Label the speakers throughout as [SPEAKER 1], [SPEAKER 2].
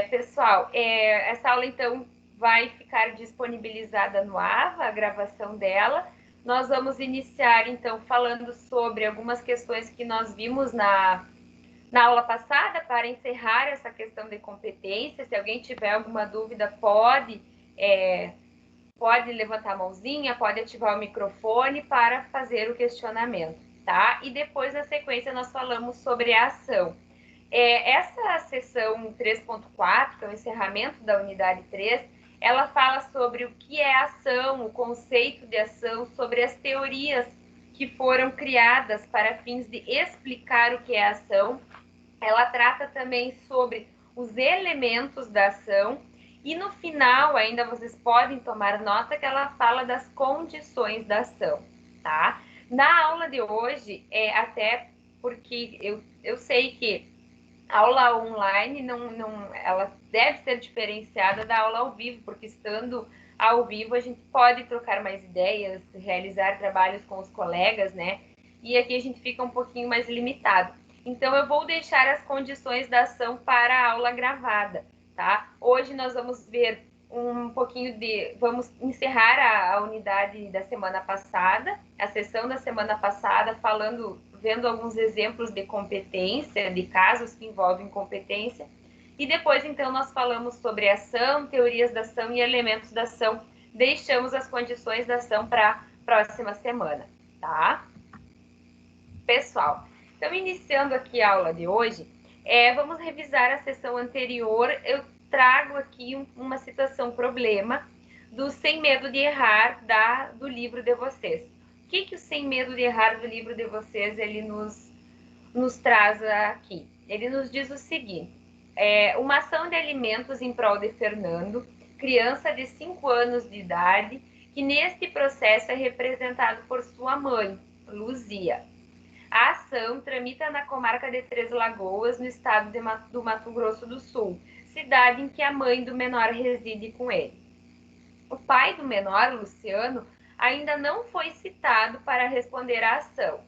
[SPEAKER 1] Pessoal, essa aula, então, vai ficar disponibilizada no AVA, a gravação dela. Nós vamos iniciar, então, falando sobre algumas questões que nós vimos na aula passada, para encerrar essa questão de competência. Se alguém tiver alguma dúvida, pode levantar a mãozinha, pode ativar o microfone para fazer o questionamento, tá? E depois, na sequência, nós falamos sobre a ação. Essa sessão 3.4, que é o encerramento da unidade 3, ela fala sobre o que é ação, o conceito de ação, sobre as teorias que foram criadas para fins de explicar o que é ação. Ela trata também sobre os elementos da ação e no final, ainda vocês podem tomar nota que ela fala das condições da ação, tá? Na aula de hoje, até porque eu sei que a aula online ela deve ser diferenciada da aula ao vivo, porque estando ao vivo a gente pode trocar mais ideias, realizar trabalhos com os colegas, né? E aqui a gente fica um pouquinho mais limitado. Então eu vou deixar as condições da ação para a aula gravada, tá? Hoje nós vamos ver um pouquinho vamos encerrar a unidade da semana passada, a sessão da semana passada, vendo alguns exemplos de competência, de casos que envolvem competência, e depois, então, nós falamos sobre ação, teorias da ação e elementos da ação. Deixamos as condições da ação para a próxima semana, tá? Pessoal, então, iniciando aqui a aula de hoje, vamos revisar a sessão anterior. Eu trago aqui uma situação problema do Sem Medo de Errar do livro de vocês. O que o Sem Medo de Errar do livro de vocês ele nos traz aqui? Ele nos diz o seguinte: uma ação de alimentos em prol de Fernando, criança de 5 anos de idade, que neste processo é representado por sua mãe, Luzia. A ação tramita na comarca de Três Lagoas, no estado do Mato Grosso do Sul, cidade em que a mãe do menor reside com ele. O pai do menor, Luciano, ainda não foi citado para responder à ação.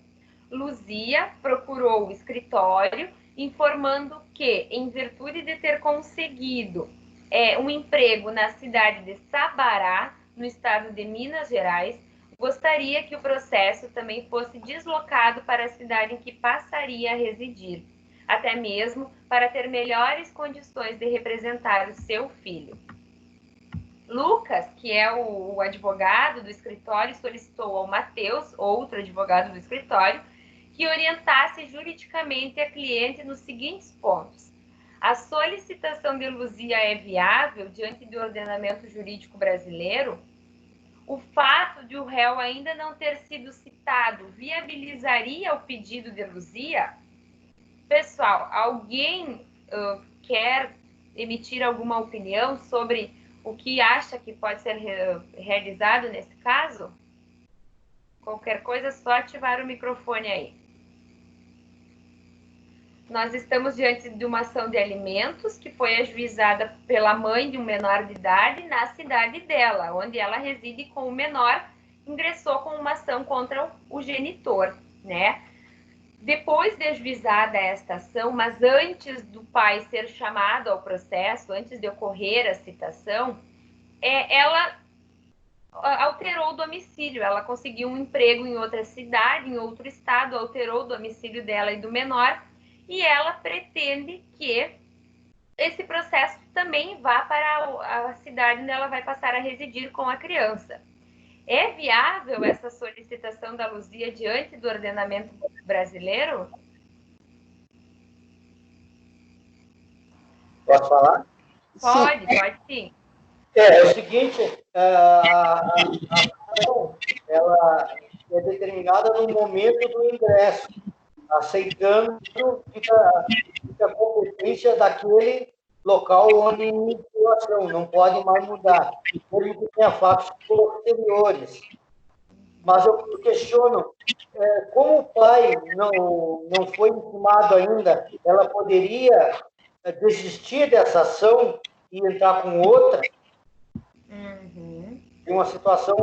[SPEAKER 1] Luzia procurou o escritório, informando que, em virtude de ter conseguido um emprego na cidade de Sabará, no estado de Minas Gerais, gostaria que o processo também fosse deslocado para a cidade em que passaria a residir, até mesmo para ter melhores condições de representar o seu filho. Lucas, que é o advogado do escritório, solicitou ao Matheus, outro advogado do escritório, que orientasse juridicamente a cliente nos seguintes pontos: a solicitação de Luzia é viável diante do ordenamento jurídico brasileiro? O fato de o réu ainda não ter sido citado viabilizaria o pedido de Luzia? Pessoal, alguém quer emitir alguma opinião sobre o que acha que pode ser realizado nesse caso? Qualquer coisa, é só ativar o microfone aí. Nós estamos diante de uma ação de alimentos que foi ajuizada pela mãe de um menor de idade na cidade dela, onde ela reside com o menor, ingressou com uma ação contra o genitor, né? Depois de ajuizada esta ação, mas antes do pai ser chamado ao processo, antes de ocorrer a citação, ela alterou o domicílio, ela conseguiu um emprego em outra cidade, em outro estado, alterou o domicílio dela e do menor, e ela pretende que esse processo também vá para a cidade onde ela vai passar a residir com a criança. É viável essa solicitação da Luzia diante do ordenamento brasileiro?
[SPEAKER 2] Posso falar?
[SPEAKER 1] Pode sim.
[SPEAKER 2] É o seguinte, a ação, ela é determinada no momento do ingresso, aceitando que a competência daquele local onde iniciou a ação, não pode mais mudar, mesmo que tenha fatos posteriores. Mas eu questiono, como o pai não foi intimado ainda, ela poderia desistir dessa ação e entrar com outra?
[SPEAKER 1] Uhum.
[SPEAKER 2] Em uma situação,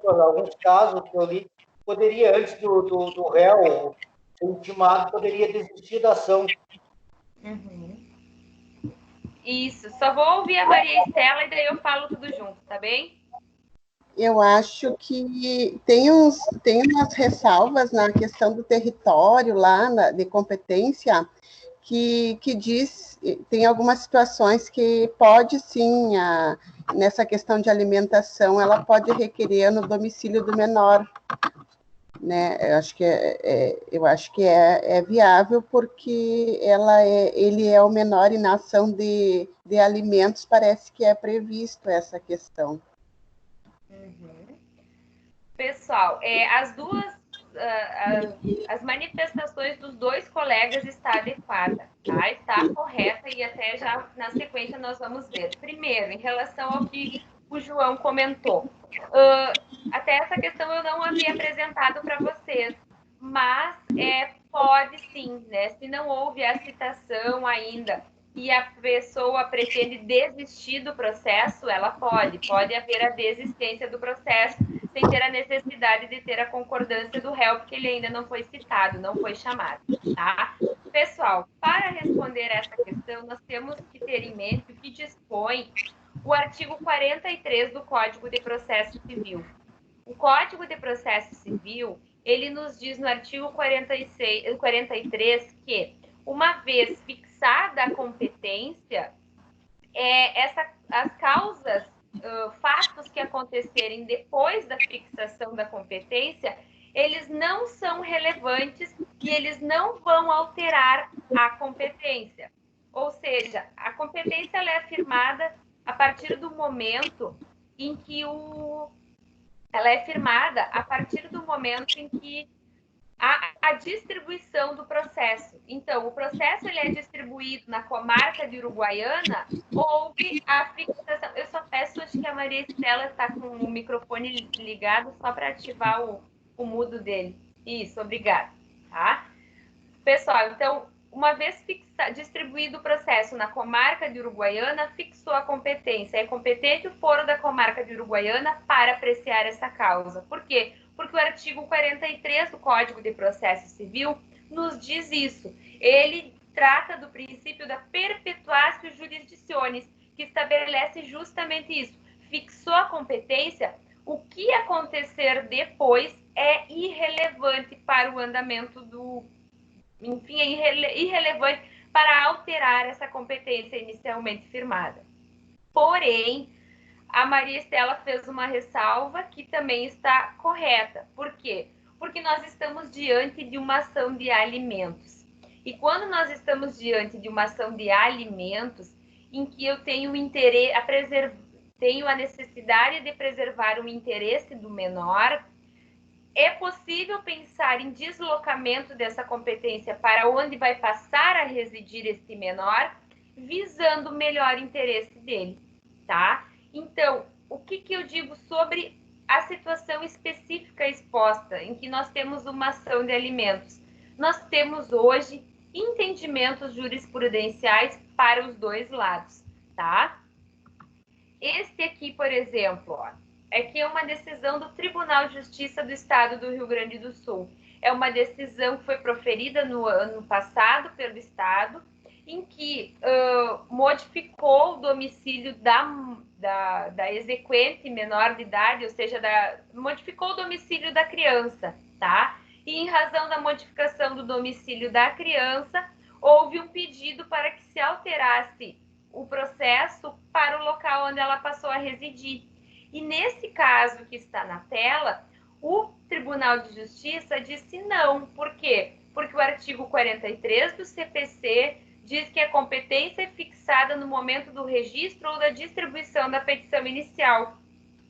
[SPEAKER 2] alguns casos que eu li, poderia, antes do réu ser intimado, poderia desistir da ação.
[SPEAKER 1] Uhum. Isso, só vou ouvir a Maria Estela e daí eu falo tudo junto, tá bem?
[SPEAKER 3] Eu acho que tem umas ressalvas na questão do território lá, de competência, que diz, tem algumas situações que pode sim, nessa questão de alimentação, ela pode requerer no domicílio do menor, né? Eu acho que é viável porque ele é o menor e na ação de alimentos parece que é previsto essa questão.
[SPEAKER 1] Uhum. Pessoal, as manifestações dos dois colegas está adequada, tá? Está correta e até já na sequência nós vamos ver. Primeiro, em relação ao que o João comentou, até essa questão eu não havia apresentado para vocês, mas pode sim, né? Se não houve a citação ainda e a pessoa pretende desistir do processo, ela pode haver a desistência do processo sem ter a necessidade de ter a concordância do réu, porque ele ainda não foi citado, não foi chamado, tá? Pessoal, para responder essa questão, nós temos que ter em mente o que dispõe o artigo 43 do Código de Processo Civil. O Código de Processo Civil, ele nos diz no artigo 43 que, uma vez fixada a competência, as causas, fatos que acontecerem depois da fixação da competência, eles não são relevantes e eles não vão alterar a competência. Ou seja, a competência ela é afirmada a partir do momento em que ela é firmada a partir do momento em que a distribuição do processo. Então, o processo ele é distribuído na comarca de Uruguaiana, houve a fixação. Eu só peço, acho que a Maria Estela está com o microfone ligado só para ativar o mudo dele. Isso, obrigada. Tá? Pessoal, então, uma vez distribuído o processo na comarca de Uruguaiana, fixou a competência. É competente o foro da comarca de Uruguaiana para apreciar essa causa. Por quê? Porque o artigo 43 do Código de Processo Civil nos diz isso. Ele trata do princípio da perpetuatio jurisdictionis, que estabelece justamente isso. Fixou a competência, o que acontecer depois é irrelevante para o andamento enfim, é irrelevante para alterar essa competência inicialmente firmada. Porém, a Maria Estela fez uma ressalva que também está correta. Por quê? Porque nós estamos diante de uma ação de alimentos. E quando nós estamos diante de uma ação de alimentos, em que eu tenho tenho a necessidade de preservar o interesse do menor, é possível pensar em deslocamento dessa competência para onde vai passar a residir esse menor, visando o melhor interesse dele, tá? Então, o que eu digo sobre a situação específica exposta, em que nós temos uma ação de alimentos? Nós temos hoje entendimentos jurisprudenciais para os dois lados, tá? Este aqui, por exemplo, ó, que é uma decisão do Tribunal de Justiça do Estado do Rio Grande do Sul. É uma decisão que foi proferida no ano passado pelo Estado, em que modificou o domicílio da exequente menor de idade, ou seja, modificou o domicílio da criança, tá? E em razão da modificação do domicílio da criança, houve um pedido para que se alterasse o processo para o local onde ela passou a residir. E nesse caso que está na tela, o Tribunal de Justiça disse não. Por quê? Porque o artigo 43 do CPC diz que a competência é fixada no momento do registro ou da distribuição da petição inicial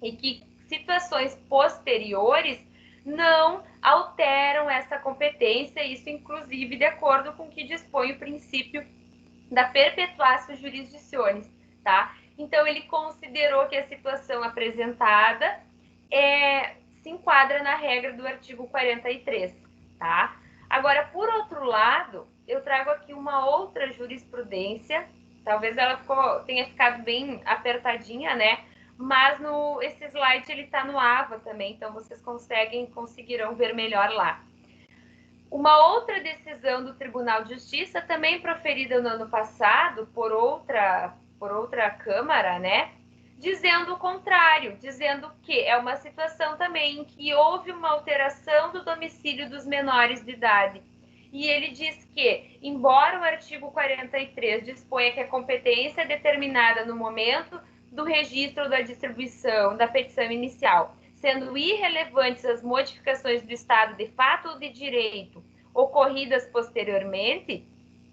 [SPEAKER 1] e que situações posteriores não alteram essa competência, isso inclusive de acordo com o que dispõe o princípio da perpetuatio jurisdictionis, tá? Então, ele considerou que a situação apresentada se enquadra na regra do artigo 43, tá? Agora, por outro lado, eu trago aqui uma outra jurisprudência, talvez ela tenha ficado bem apertadinha, né? Mas esse slide ele está no AVA também, então vocês conseguirão ver melhor lá. Uma outra decisão do Tribunal de Justiça, também proferida no ano passado por outra por outra Câmara, né, dizendo o contrário, dizendo que é uma situação também em que houve uma alteração do domicílio dos menores de idade. E ele diz que, embora o artigo 43 disponha que a competência é determinada no momento do registro da distribuição da petição inicial, sendo irrelevantes as modificações do estado de fato ou de direito ocorridas posteriormente,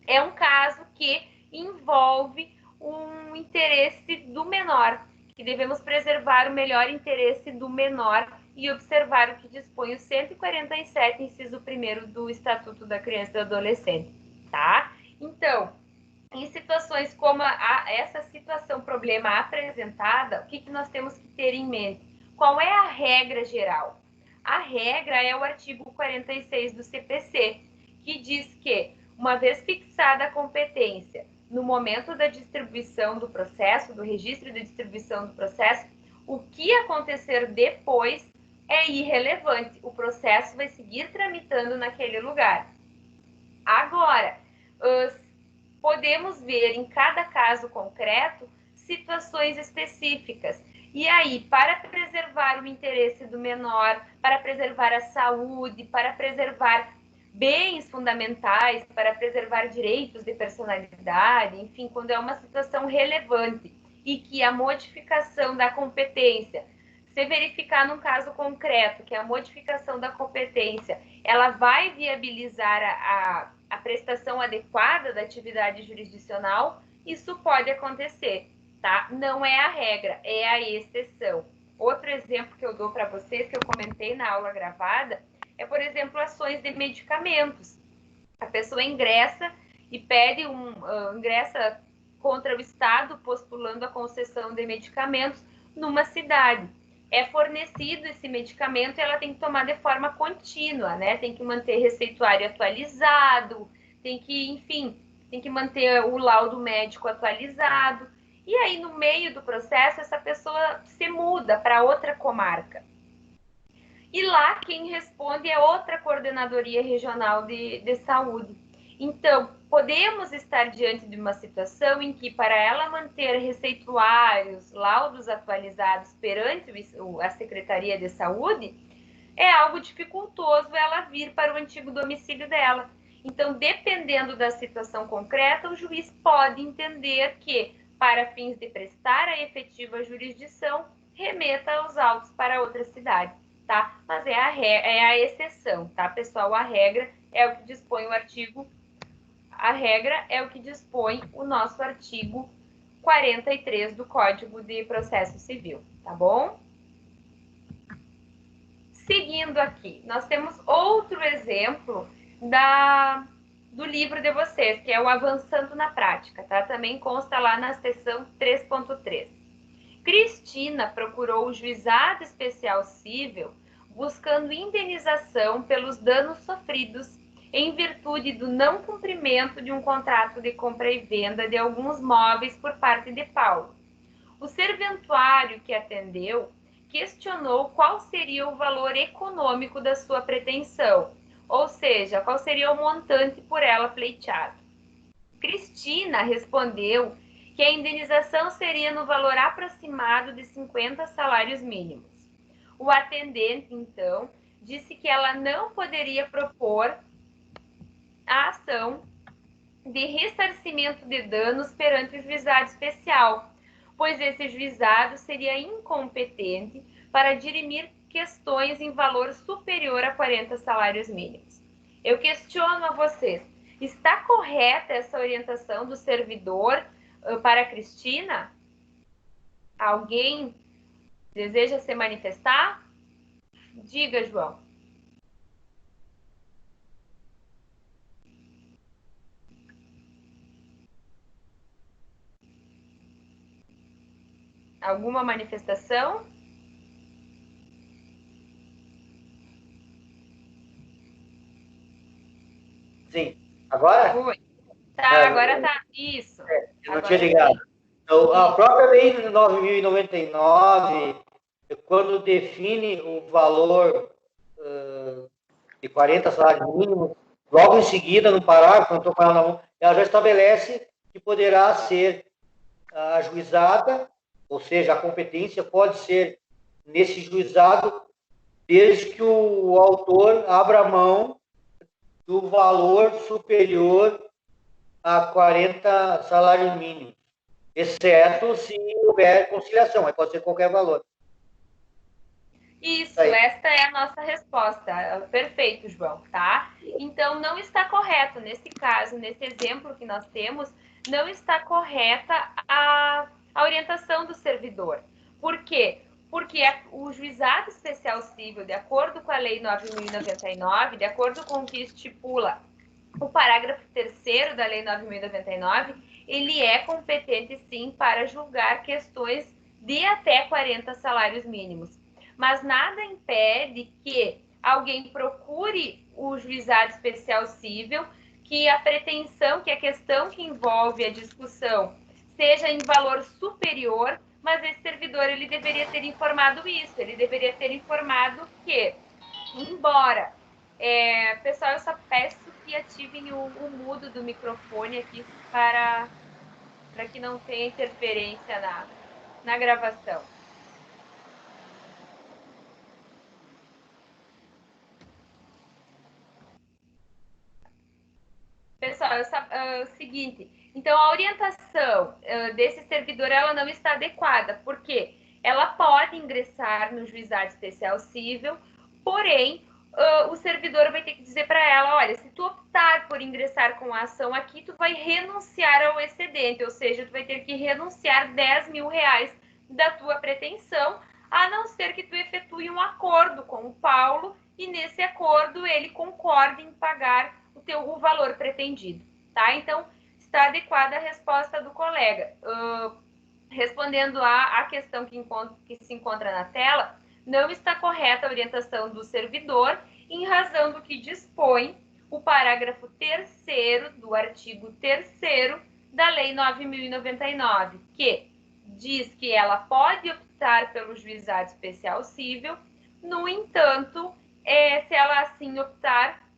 [SPEAKER 1] é um caso que envolve um interesse do menor, que devemos preservar o melhor interesse do menor e observar o que dispõe o 147, inciso 1º do Estatuto da Criança e do Adolescente, tá? Então, em situações como essa situação, problema apresentada, o que nós temos que ter em mente? Qual é a regra geral? A regra é o artigo 46 do CPC, que diz que, uma vez fixada a competência no momento da distribuição do processo, do registro de distribuição do processo, o que acontecer depois é irrelevante. O processo vai seguir tramitando naquele lugar. Agora, podemos ver em cada caso concreto situações específicas. E aí, para preservar o interesse do menor, para preservar a saúde, para preservar bens fundamentais, para preservar direitos de personalidade, enfim, quando é uma situação relevante e que a modificação da competência, se verificar num caso concreto que a modificação da competência ela vai viabilizar a prestação adequada da atividade jurisdicional, isso pode acontecer, tá? Não é a regra, é a exceção. Outro exemplo que eu dou para vocês, que eu comentei na aula gravada, é, por exemplo, ações de medicamentos. A pessoa ingressa e pede ingressa contra o Estado, postulando a concessão de medicamentos numa cidade. É fornecido esse medicamento e ela tem que tomar de forma contínua, né? Tem que manter receituário atualizado, tem que, enfim, tem que manter o laudo médico atualizado. E aí, no meio do processo, essa pessoa se muda para outra comarca. E lá quem responde é outra coordenadoria regional de saúde. Então, podemos estar diante de uma situação em que, para ela manter receituários, laudos atualizados perante a Secretaria de Saúde, é algo dificultoso ela vir para o antigo domicílio dela. Então, dependendo da situação concreta, o juiz pode entender que, para fins de prestar a efetiva jurisdição, remeta os autos para outra cidade. Tá? Mas é a exceção, tá, pessoal? A regra é o que dispõe o artigo, a regra é o que dispõe o nosso artigo 43 do Código de Processo Civil, tá bom? Seguindo aqui, nós temos outro exemplo do livro de vocês, que é o Avançando na Prática, tá? Também consta lá na seção 3.3. Cristina procurou o Juizado Especial Cível buscando indenização pelos danos sofridos em virtude do não cumprimento de um contrato de compra e venda de alguns móveis por parte de Paulo. O serventuário que atendeu questionou qual seria o valor econômico da sua pretensão, ou seja, qual seria o montante por ela pleiteado. Cristina respondeu que a indenização seria no valor aproximado de 50 salários mínimos. O atendente, então, disse que ela não poderia propor a ação de ressarcimento de danos perante o juizado especial, pois esse juizado seria incompetente para dirimir questões em valor superior a 40 salários mínimos. Eu questiono a vocês, está correta essa orientação do servidor para a Cristina? Alguém deseja se manifestar? Diga, João. Alguma manifestação?
[SPEAKER 2] Sim. Agora?
[SPEAKER 1] Oi. Tá, agora tá. Isso.
[SPEAKER 2] Eu não tinha ligado. Então, a própria lei de 9.099, quando define o valor de 40 salários mínimos, logo em seguida, no parágrafo, quando estou com ela na mão, ela já estabelece que poderá ser ajuizada, ou seja, a competência pode ser nesse juizado, desde que o autor abra mão do valor superior a 40 salários mínimos, exceto se houver conciliação, aí pode ser qualquer valor.
[SPEAKER 1] Isso, esta é a nossa resposta. Perfeito, João, tá? Então, não está correto, nesse caso, nesse exemplo que nós temos, não está correta a orientação do servidor. Por quê? Porque o juizado especial civil, de acordo com a Lei 9.099, de acordo com o que estipula o parágrafo 3º da Lei 9.099, ele é competente, sim, para julgar questões de até 40 salários mínimos. Mas nada impede que alguém procure o juizado especial civil, que a pretensão, que a questão que envolve a discussão seja em valor superior, mas esse servidor ele deveria ter informado isso, ele deveria ter informado que, embora... pessoal, eu só peço que ativem o mudo do microfone aqui para que não tenha interferência na gravação. Pessoal, é o seguinte, então a orientação desse servidor ela não está adequada, porque ela pode ingressar no juizado especial civil, porém, o servidor vai ter que dizer para ela, olha, se tu optar por ingressar com a ação aqui, tu vai renunciar ao excedente, ou seja, tu vai ter que renunciar 10 mil reais da tua pretensão, a não ser que tu efetue um acordo com o Paulo e nesse acordo ele concorde em pagar o valor pretendido, tá? Então, está adequada a resposta do colega. Respondendo à questão que se encontra na tela, não está correta a orientação do servidor, em razão do que dispõe o parágrafo 3º do artigo 3º da Lei 9.099, que diz que ela pode optar pelo juizado especial civil, no entanto, se ela assim optar,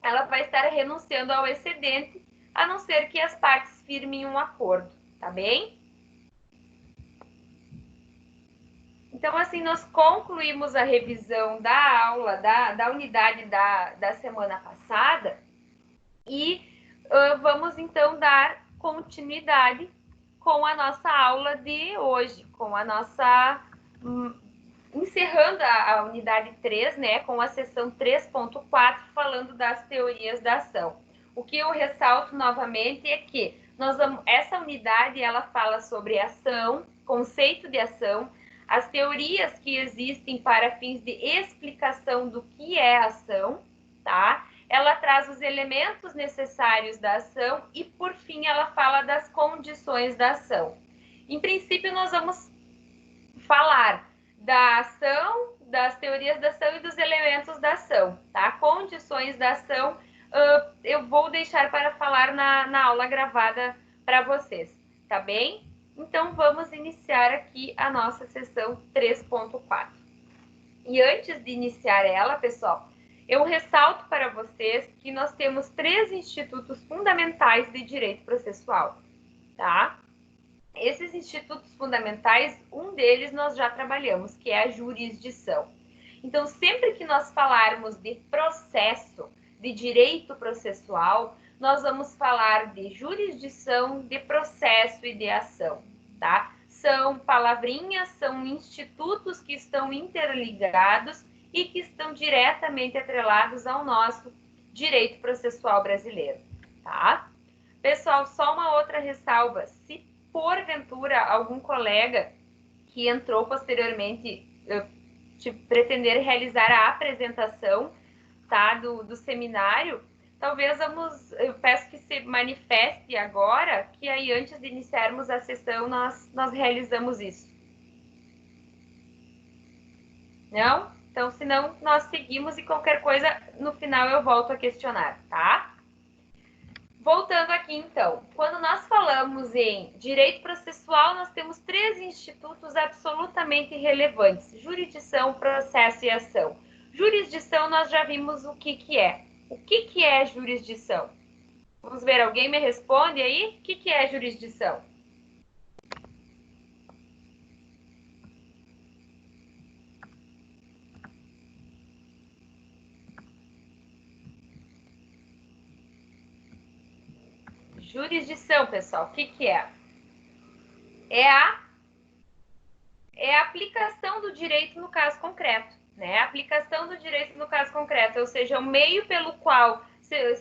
[SPEAKER 1] ela vai estar renunciando ao excedente, a não ser que as partes firmem um acordo, tá bem? Então, assim, nós concluímos a revisão da aula, da unidade da semana passada e vamos, então, dar continuidade com a nossa aula de hoje, com a nossa... encerrando a unidade 3, né, com a seção 3.4, falando das teorias da ação. O que eu ressalto novamente é que essa unidade ela fala sobre ação, conceito de ação, as teorias que existem para fins de explicação do que é ação, tá? Ela traz os elementos necessários da ação e, por fim, ela fala das condições da ação. Em princípio, nós vamos falar da ação, das teorias da ação e dos elementos da ação, tá? Condições da ação, eu vou deixar para falar na aula gravada para vocês, tá bem? Então, vamos iniciar aqui a nossa sessão 3.4. E antes de iniciar ela, pessoal, eu ressalto para vocês que nós temos 3 institutos fundamentais de direito processual, tá? Esses institutos fundamentais, um deles nós já trabalhamos, que é a jurisdição. Então, sempre que nós falarmos de processo, de direito processual, nós vamos falar de jurisdição, de processo e de ação, tá? São palavrinhas, são institutos que estão interligados e que estão diretamente atrelados ao nosso direito processual brasileiro, tá? Pessoal, só uma outra ressalva. Se porventura algum colega que entrou posteriormente pretender realizar a apresentação, tá, do seminário, talvez eu peço que se manifeste agora, que aí antes de iniciarmos a sessão nós realizamos isso. Não? Então, senão nós seguimos e qualquer coisa no final eu volto a questionar, tá? Voltando aqui, então, quando nós falamos em direito processual, nós temos 3 institutos absolutamente relevantes: jurisdição, processo e ação. Jurisdição, nós já vimos o que é. O que é jurisdição? Vamos ver, alguém me responde aí? O que é jurisdição? Jurisdição, pessoal, o que que é? É a aplicação do direito no caso concreto, né? A aplicação do direito no caso concreto, ou seja, o meio pelo qual se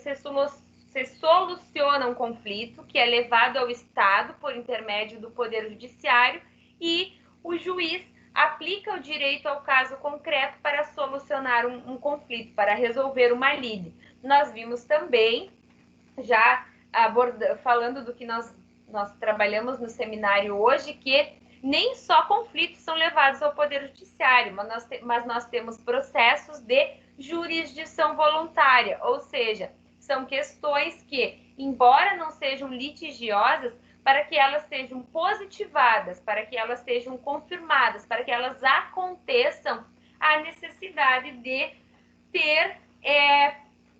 [SPEAKER 1] soluciona um conflito que é levado ao Estado por intermédio do Poder Judiciário e o juiz aplica o direito ao caso concreto para solucionar um conflito, para resolver uma lide. Nós vimos também, já falando do que nós trabalhamos no seminário hoje, que nem só conflitos são levados ao Poder Judiciário, mas nós temos processos de jurisdição voluntária, ou seja, são questões que, embora não sejam litigiosas, para que elas sejam positivadas, para que elas sejam confirmadas, para que elas aconteçam, há necessidade de ter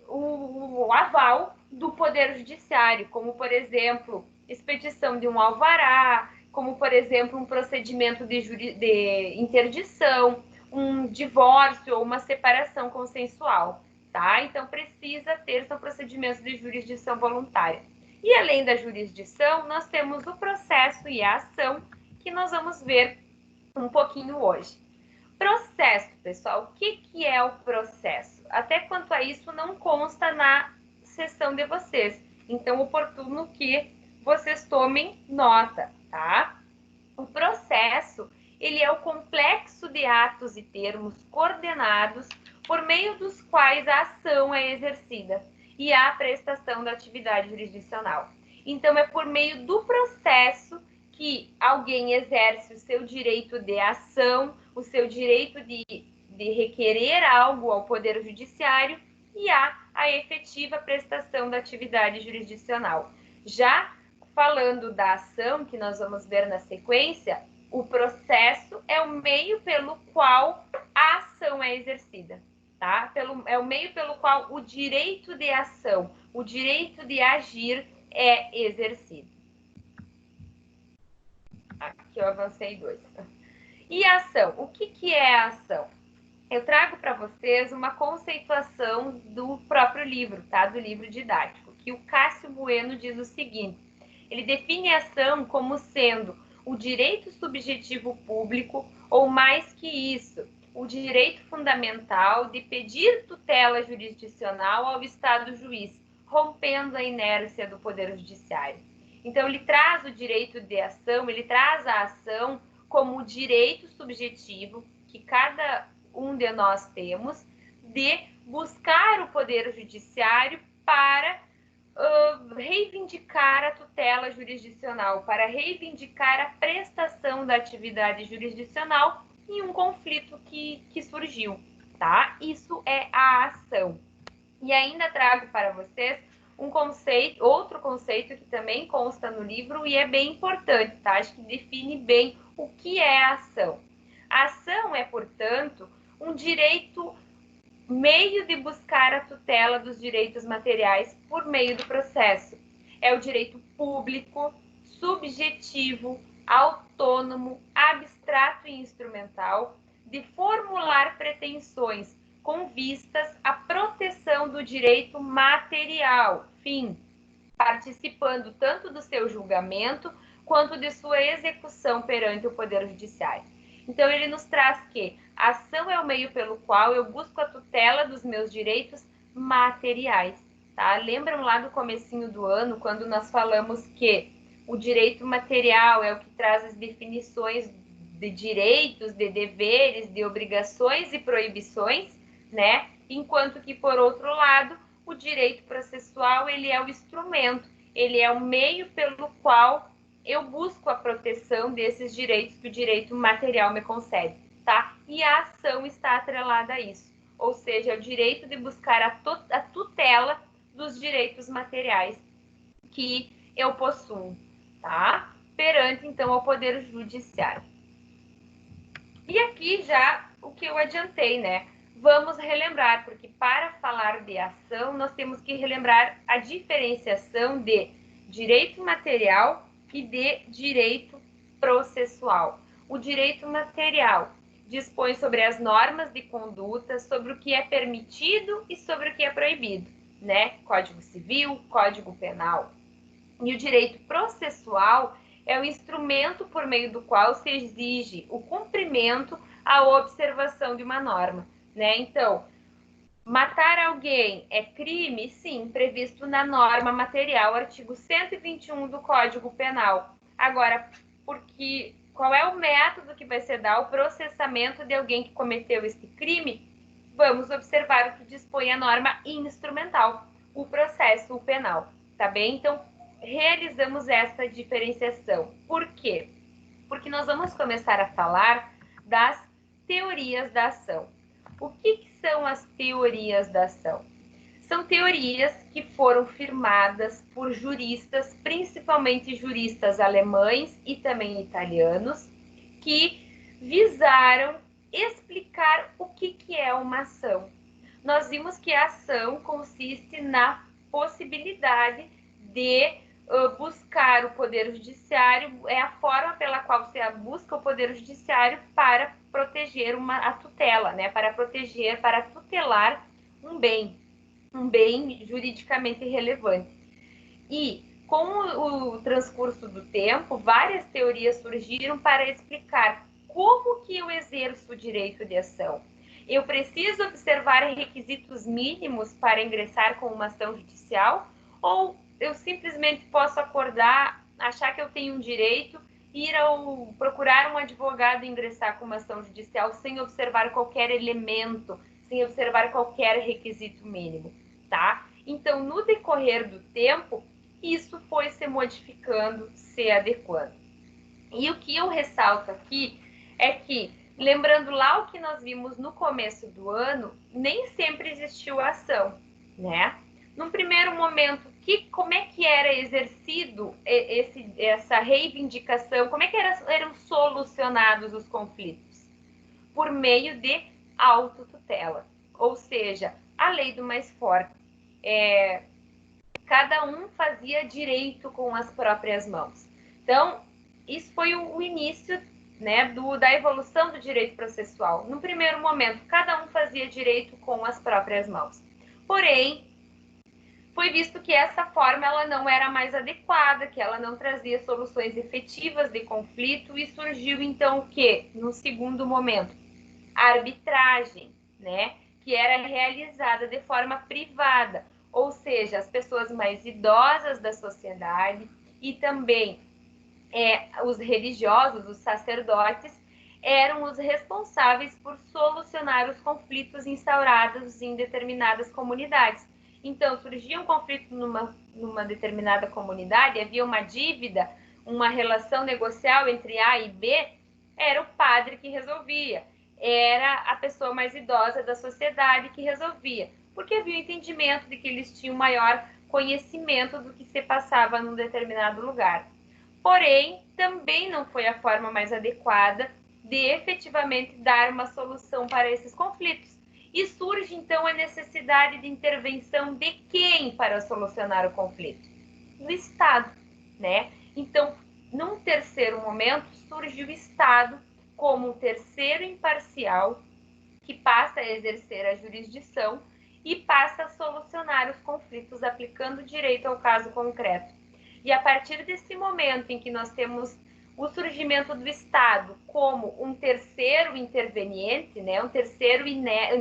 [SPEAKER 1] o aval do Poder Judiciário, como, por exemplo, expedição de um alvará, como, por exemplo, um procedimento de interdição, um divórcio ou uma separação consensual, tá? Então, precisa ter seu procedimento de jurisdição voluntária. E, além da jurisdição, nós temos o processo e a ação, que nós vamos ver um pouquinho hoje. Processo, pessoal, o que é o processo? Até quanto a isso, não consta na sessão de vocês. Então, oportuno que vocês tomem nota, tá? O processo, ele é o complexo de atos e termos coordenados por meio dos quais a ação é exercida e a prestação da atividade jurisdicional. Então, é por meio do processo que alguém exerce o seu direito de ação, o seu direito de requerer algo ao Poder Judiciário e há a efetiva prestação da atividade jurisdicional. Já falando da ação, que nós vamos ver na sequência, o processo é o meio pelo qual a ação é exercida, tá? É o meio pelo qual o direito de ação, o direito de agir é exercido. Aqui eu avancei 2. E a ação? O que é a ação? Eu trago para vocês uma conceituação do próprio livro, tá? Do livro didático, que o Cássio Bueno diz o seguinte: ele define a ação como sendo o direito subjetivo público, ou mais que isso, o direito fundamental de pedir tutela jurisdicional ao Estado juiz, rompendo a inércia do Poder Judiciário. Então, ele traz o direito de ação, ele traz a ação como o direito subjetivo que cada um de nós temos de buscar o Poder Judiciário para reivindicar a tutela jurisdicional, para reivindicar a prestação da atividade jurisdicional em um conflito que surgiu, tá? Isso é a ação. E ainda trago para vocês outro conceito que também consta no livro e é bem importante, tá? Acho que define bem o que é a ação. A ação é, portanto, um direito meio de buscar a tutela dos direitos materiais por meio do processo. É o direito público, subjetivo, autônomo, abstrato e instrumental de formular pretensões com vistas à proteção do direito material, fim, participando tanto do seu julgamento quanto de sua execução perante o Poder Judiciário. Então, ele nos traz que a ação é o meio pelo qual eu busco a tutela dos meus direitos materiais, tá? Lembram lá do comecinho do ano, quando nós falamos que o direito material é o que traz as definições de direitos, de deveres, de obrigações e proibições, né? Enquanto que, por outro lado, o direito processual, ele é o instrumento, ele é o meio pelo qual eu busco a proteção desses direitos que o direito material me concede, tá? E a ação está atrelada a isso, ou seja, é o direito de buscar a tutela dos direitos materiais que eu possuo, tá? Perante, então, ao Poder Judiciário. E aqui já o que eu adiantei, né? Vamos relembrar, porque para falar de ação, nós temos que relembrar a diferenciação de direito material e de direito processual. O direito material dispõe sobre as normas de conduta, sobre o que é permitido e sobre o que é proibido, né? Código Civil, Código Penal. E o direito processual é o instrumento por meio do qual se exige o cumprimento, a observação de uma norma, né? Então, matar alguém é crime? Sim, previsto na norma material, artigo 121 do Código Penal. Agora, qual é o método que vai ser dar o processamento de alguém que cometeu esse crime? Vamos observar o que dispõe a norma instrumental, o processo penal, tá bem? Então, realizamos essa diferenciação. Por quê? Porque nós vamos começar a falar das teorias da ação. O que são as teorias da ação? São teorias que foram firmadas por juristas, principalmente juristas alemães e também italianos, que visaram explicar o que é uma ação. Nós vimos que a ação consiste na possibilidade de buscar o Poder Judiciário, é a forma pela qual se busca o Poder Judiciário para proteger a tutela, né? Para tutelar um bem juridicamente relevante. E com o transcurso do tempo, várias teorias surgiram para explicar como que eu exerço o direito de ação. Eu preciso observar requisitos mínimos para ingressar com uma ação judicial? Ou eu simplesmente posso acordar, achar que eu tenho um direito, procurar um advogado e ingressar com uma ação judicial sem observar qualquer elemento, sem observar qualquer requisito mínimo, tá? Então, no decorrer do tempo, isso foi se modificando, se adequando. E o que eu ressalto aqui é que, lembrando lá o que nós vimos no começo do ano, nem sempre existiu ação, né? Num primeiro momento, como é que era exercido essa reivindicação, como é que eram solucionados os conflitos? Por meio de autotutela, ou seja, a lei do mais forte. Cada um fazia direito com as próprias mãos. Então, isso foi o início, né, da evolução do direito processual. No primeiro momento, cada um fazia direito com as próprias mãos. Porém, foi visto que essa forma ela não era mais adequada, que ela não trazia soluções efetivas de conflito, e surgiu então o quê? No segundo momento, a arbitragem, né, que era realizada de forma privada, ou seja, as pessoas mais idosas da sociedade e também os religiosos, os sacerdotes, eram os responsáveis por solucionar os conflitos instaurados em determinadas comunidades. Então, surgia um conflito numa determinada comunidade, havia uma dívida, uma relação negocial entre A e B, era o padre que resolvia, era a pessoa mais idosa da sociedade que resolvia, porque havia o entendimento de que eles tinham maior conhecimento do que se passava num determinado lugar. Porém, também não foi a forma mais adequada de efetivamente dar uma solução para esses conflitos. E surge, então, a necessidade de intervenção de quem para solucionar o conflito? Do Estado, né? Então, num terceiro momento, surge o Estado como um terceiro imparcial que passa a exercer a jurisdição e passa a solucionar os conflitos aplicando direito ao caso concreto. E a partir desse momento em que nós temos o surgimento do Estado como um terceiro interveniente, né, um terceiro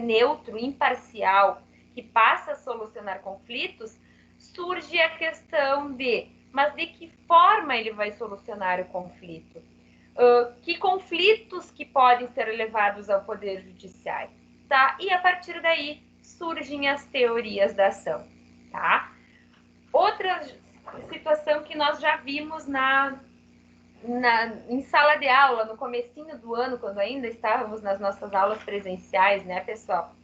[SPEAKER 1] neutro, imparcial, que passa a solucionar conflitos, surge a questão mas de que forma ele vai solucionar o conflito? Que conflitos que podem ser levados ao Poder Judiciário, tá? E a partir daí surgem as teorias da ação, tá? Outra situação que nós já vimos em sala de aula, no comecinho do ano, quando ainda estávamos nas nossas aulas presenciais, né, pessoal?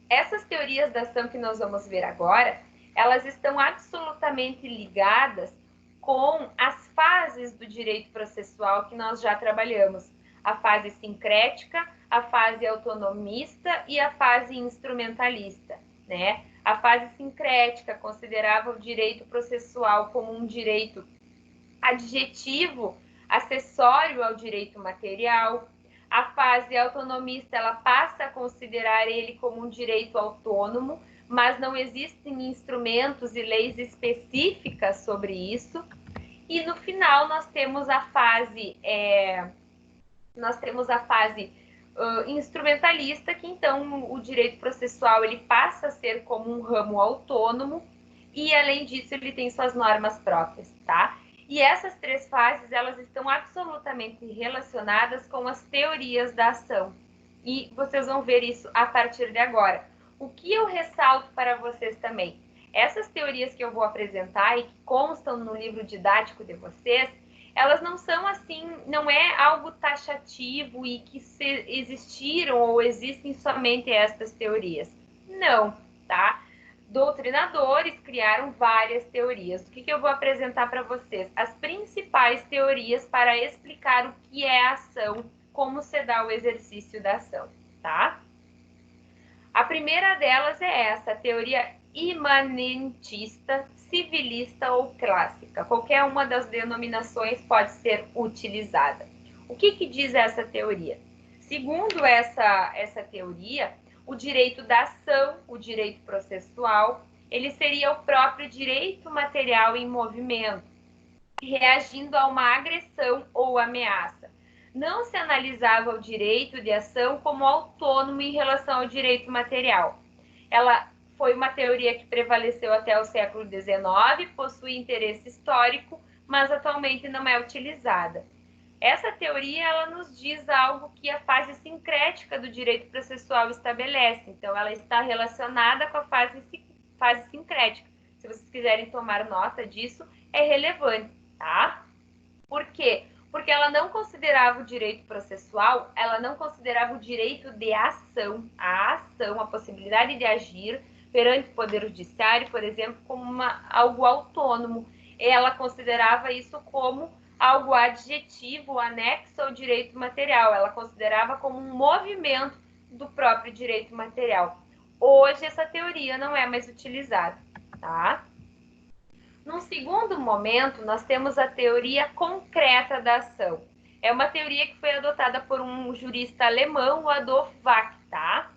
[SPEAKER 1] Essas teorias da ação que nós vamos ver agora, elas estão absolutamente ligadas com as fases do direito processual que nós já trabalhamos. A fase sincrética, a fase autonomista e a fase instrumentalista, né? A fase sincrética considerava o direito processual como um direito adjetivo, acessório ao direito material. A fase autonomista, ela passa a considerar ele como um direito autônomo, mas não existem instrumentos e leis específicas sobre isso. E no final nós temos a fase instrumentalista, que então o direito processual ele passa a ser como um ramo autônomo e, além disso, ele tem suas normas próprias, tá? E essas três fases, elas estão absolutamente relacionadas com as teorias da ação. E vocês vão ver isso a partir de agora. O que eu ressalto para vocês também? Essas teorias que eu vou apresentar e que constam no livro didático de vocês, elas não são assim, não é algo taxativo e que existiram ou existem somente estas teorias. Não, tá? Doutrinadores criaram várias teorias. O que eu vou apresentar para vocês? As principais teorias para explicar o que é a ação, como se dá o exercício da ação, tá? A primeira delas é essa, a teoria imanentista, civilista ou clássica. Qualquer uma das denominações pode ser utilizada. O que diz essa teoria? Segundo essa teoria, o direito da ação, o direito processual, ele seria o próprio direito material em movimento, reagindo a uma agressão ou ameaça. Não se analisava o direito de ação como autônomo em relação ao direito material. Ela foi uma teoria que prevaleceu até o século XIX, possui interesse histórico, mas atualmente não é utilizada. Essa teoria ela nos diz algo que a fase sincrética do direito processual estabelece. Então, ela está relacionada com a fase sincrética. Se vocês quiserem tomar nota disso, é relevante, tá? Por quê? Porque ela não considerava o direito processual, ela não considerava o direito de ação, a possibilidade de agir perante o Poder Judiciário, por exemplo, como algo autônomo. Ela considerava isso como algo adjetivo, anexo ao direito material. Ela considerava como um movimento do próprio direito material. Hoje, essa teoria não é mais utilizada, tá? Num segundo momento, nós temos a teoria concreta da ação. É uma teoria que foi adotada por um jurista alemão, o Adolf Wack, tá?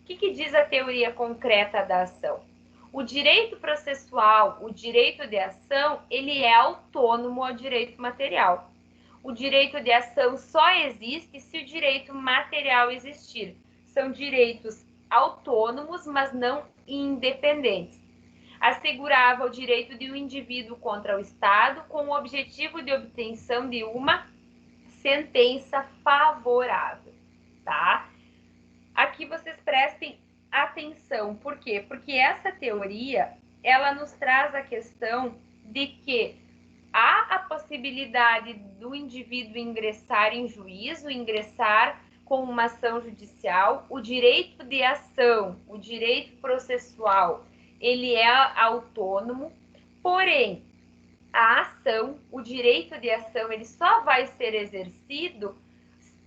[SPEAKER 1] O que diz a teoria concreta da ação? O direito processual, o direito de ação, ele é autônomo ao direito material. O direito de ação só existe se o direito material existir. São direitos autônomos, mas não independentes. Assegurava o direito de um indivíduo contra o Estado com o objetivo de obtenção de uma sentença favorável, tá? Aqui vocês prestem atenção, por quê? Porque essa teoria, ela nos traz a questão de que há a possibilidade do indivíduo ingressar em juízo, ingressar com uma ação judicial, o direito de ação, o direito processual, ele é autônomo, porém, a ação, o direito de ação, ele só vai ser exercido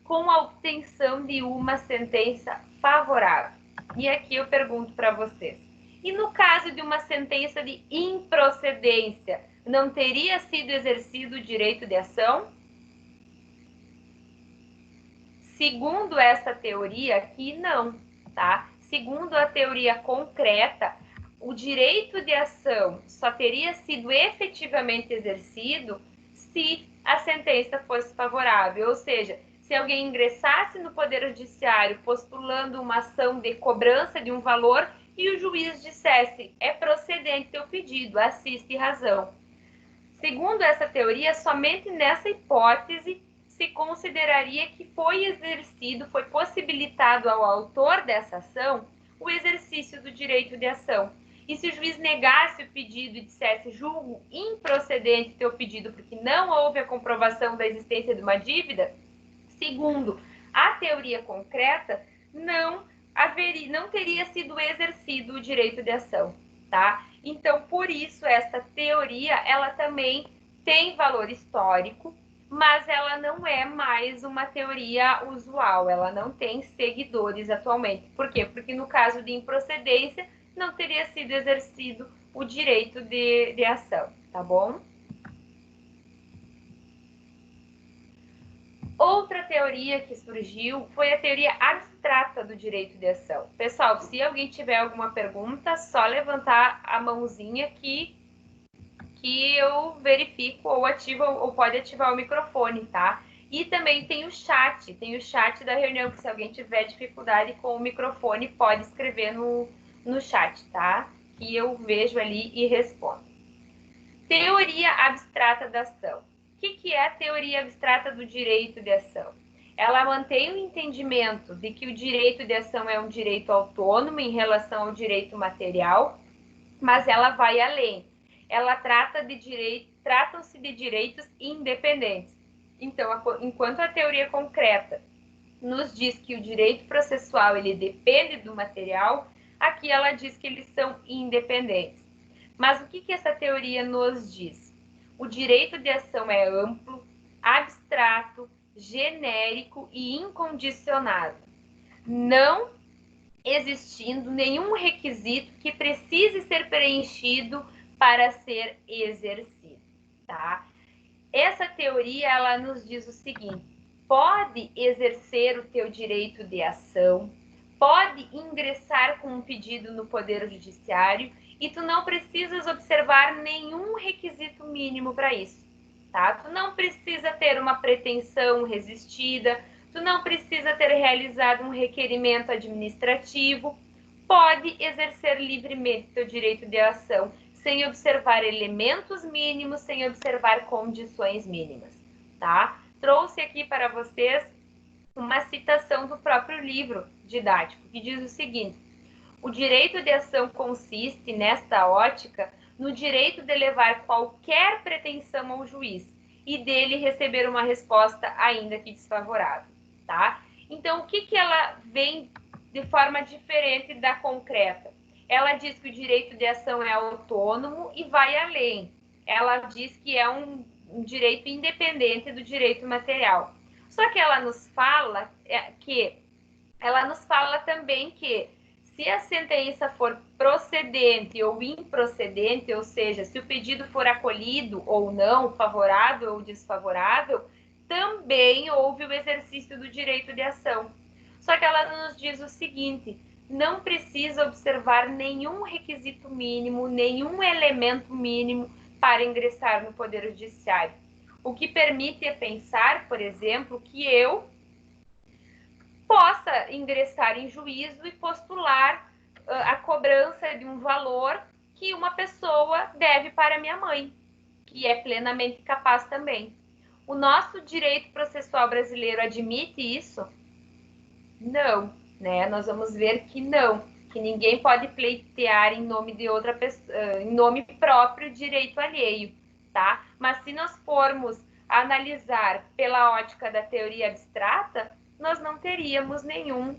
[SPEAKER 1] com a obtenção de uma sentença favorável. E aqui eu pergunto para vocês, e no caso de uma sentença de improcedência, não teria sido exercido o direito de ação? Segundo essa teoria aqui, não, tá? Segundo a teoria concreta, o direito de ação só teria sido efetivamente exercido se a sentença fosse favorável, ou seja, se alguém ingressasse no Poder Judiciário postulando uma ação de cobrança de um valor e o juiz dissesse, é procedente teu pedido, assiste razão. Segundo essa teoria, somente nessa hipótese se consideraria que foi exercido, foi possibilitado ao autor dessa ação o exercício do direito de ação. E se o juiz negasse o pedido e dissesse, julgo improcedente teu pedido porque não houve a comprovação da existência de uma dívida, segundo a teoria concreta, não teria sido exercido o direito de ação, tá? Então, por isso, essa teoria, ela também tem valor histórico, mas ela não é mais uma teoria usual, ela não tem seguidores atualmente. Por quê? Porque no caso de improcedência, não teria sido exercido o direito de ação, tá bom? Outra teoria que surgiu foi a teoria abstrata do direito de ação. Pessoal, se alguém tiver alguma pergunta, só levantar a mãozinha que eu verifico ou ativo ou pode ativar o microfone, tá? E também tem o chat da reunião, que se alguém tiver dificuldade com o microfone, pode escrever no chat, tá? Que eu vejo ali e respondo. Teoria abstrata da ação. O que é a teoria abstrata do direito de ação? Ela mantém o entendimento de que o direito de ação é um direito autônomo em relação ao direito material, mas ela vai além. Ela tratam-se de direitos independentes. Então, enquanto a teoria concreta nos diz que o direito processual ele depende do material, aqui ela diz que eles são independentes. Mas o que essa teoria nos diz? O direito de ação é amplo, abstrato, genérico e incondicionado, não existindo nenhum requisito que precise ser preenchido para ser exercido, tá? Essa teoria, ela nos diz o seguinte: pode exercer o teu direito de ação, pode ingressar com um pedido no Poder Judiciário e tu não precisas observar nenhum requisito mínimo para isso, tá? Tu não precisa ter uma pretensão resistida, tu não precisa ter realizado um requerimento administrativo, pode exercer livremente teu direito de ação, sem observar elementos mínimos, sem observar condições mínimas, tá? Trouxe aqui para vocês uma citação do próprio livro didático, que diz o seguinte: o direito de ação consiste, nesta ótica, no direito de levar qualquer pretensão ao juiz e dele receber uma resposta ainda que desfavorável, tá? Então, o que ela vem de forma diferente da concreta? Ela diz que o direito de ação é autônomo e vai além. Ela diz que é um direito independente do direito material. Só que ela nos fala também que se a sentença for procedente ou improcedente, ou seja, se o pedido for acolhido ou não, favorável ou desfavorável, também houve o exercício do direito de ação. Só que ela nos diz o seguinte: não precisa observar nenhum requisito mínimo, nenhum elemento mínimo para ingressar no Poder Judiciário. O que permite pensar, por exemplo, que eu possa ingressar em juízo e postular a cobrança de um valor que uma pessoa deve para minha mãe, que é plenamente capaz também. O nosso direito processual brasileiro admite isso? Não, né? Nós vamos ver que não, que ninguém pode pleitear em nome de outra pessoa, em nome próprio, direito alheio, tá? Mas se nós formos analisar pela ótica da teoria abstrata, nós não teríamos nenhum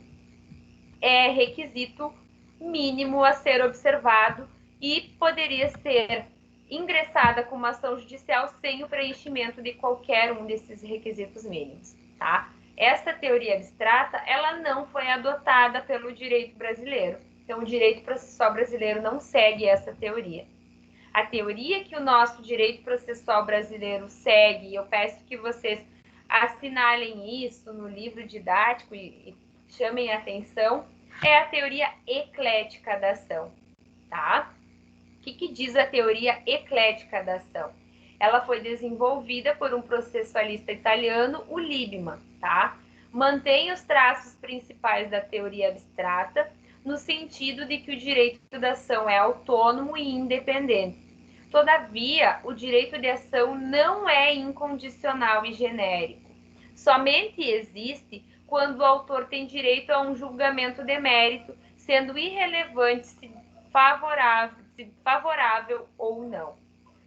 [SPEAKER 1] requisito mínimo a ser observado e poderia ser ingressada com uma ação judicial sem o preenchimento de qualquer um desses requisitos mínimos, tá? Essa teoria abstrata, ela não foi adotada pelo direito brasileiro. Então, o direito processual brasileiro não segue essa teoria. A teoria que o nosso direito processual brasileiro segue, eu peço que vocês assinalem isso no livro didático e chamem a atenção, é a teoria eclética da ação, tá? O que diz a teoria eclética da ação? Ela foi desenvolvida por um processualista italiano, o Liebman, tá? Mantém os traços principais da teoria abstrata, no sentido de que o direito da ação é autônomo e independente. Todavia, o direito de ação não é incondicional e genérico. Somente existe quando o autor tem direito a um julgamento de mérito, sendo irrelevante se favorável ou não.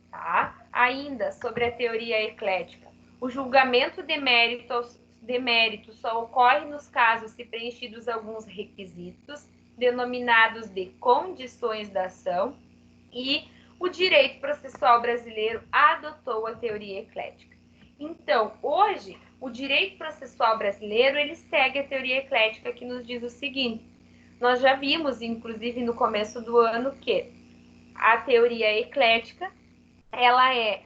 [SPEAKER 1] Tá? Ainda sobre a teoria eclética, o julgamento de mérito só ocorre nos casos se preenchidos alguns requisitos, denominados de condições da ação, e o direito processual brasileiro adotou a teoria eclética. Então, hoje, o direito processual brasileiro, ele segue a teoria eclética, que nos diz o seguinte: nós já vimos, inclusive no começo do ano, que a teoria eclética, ela é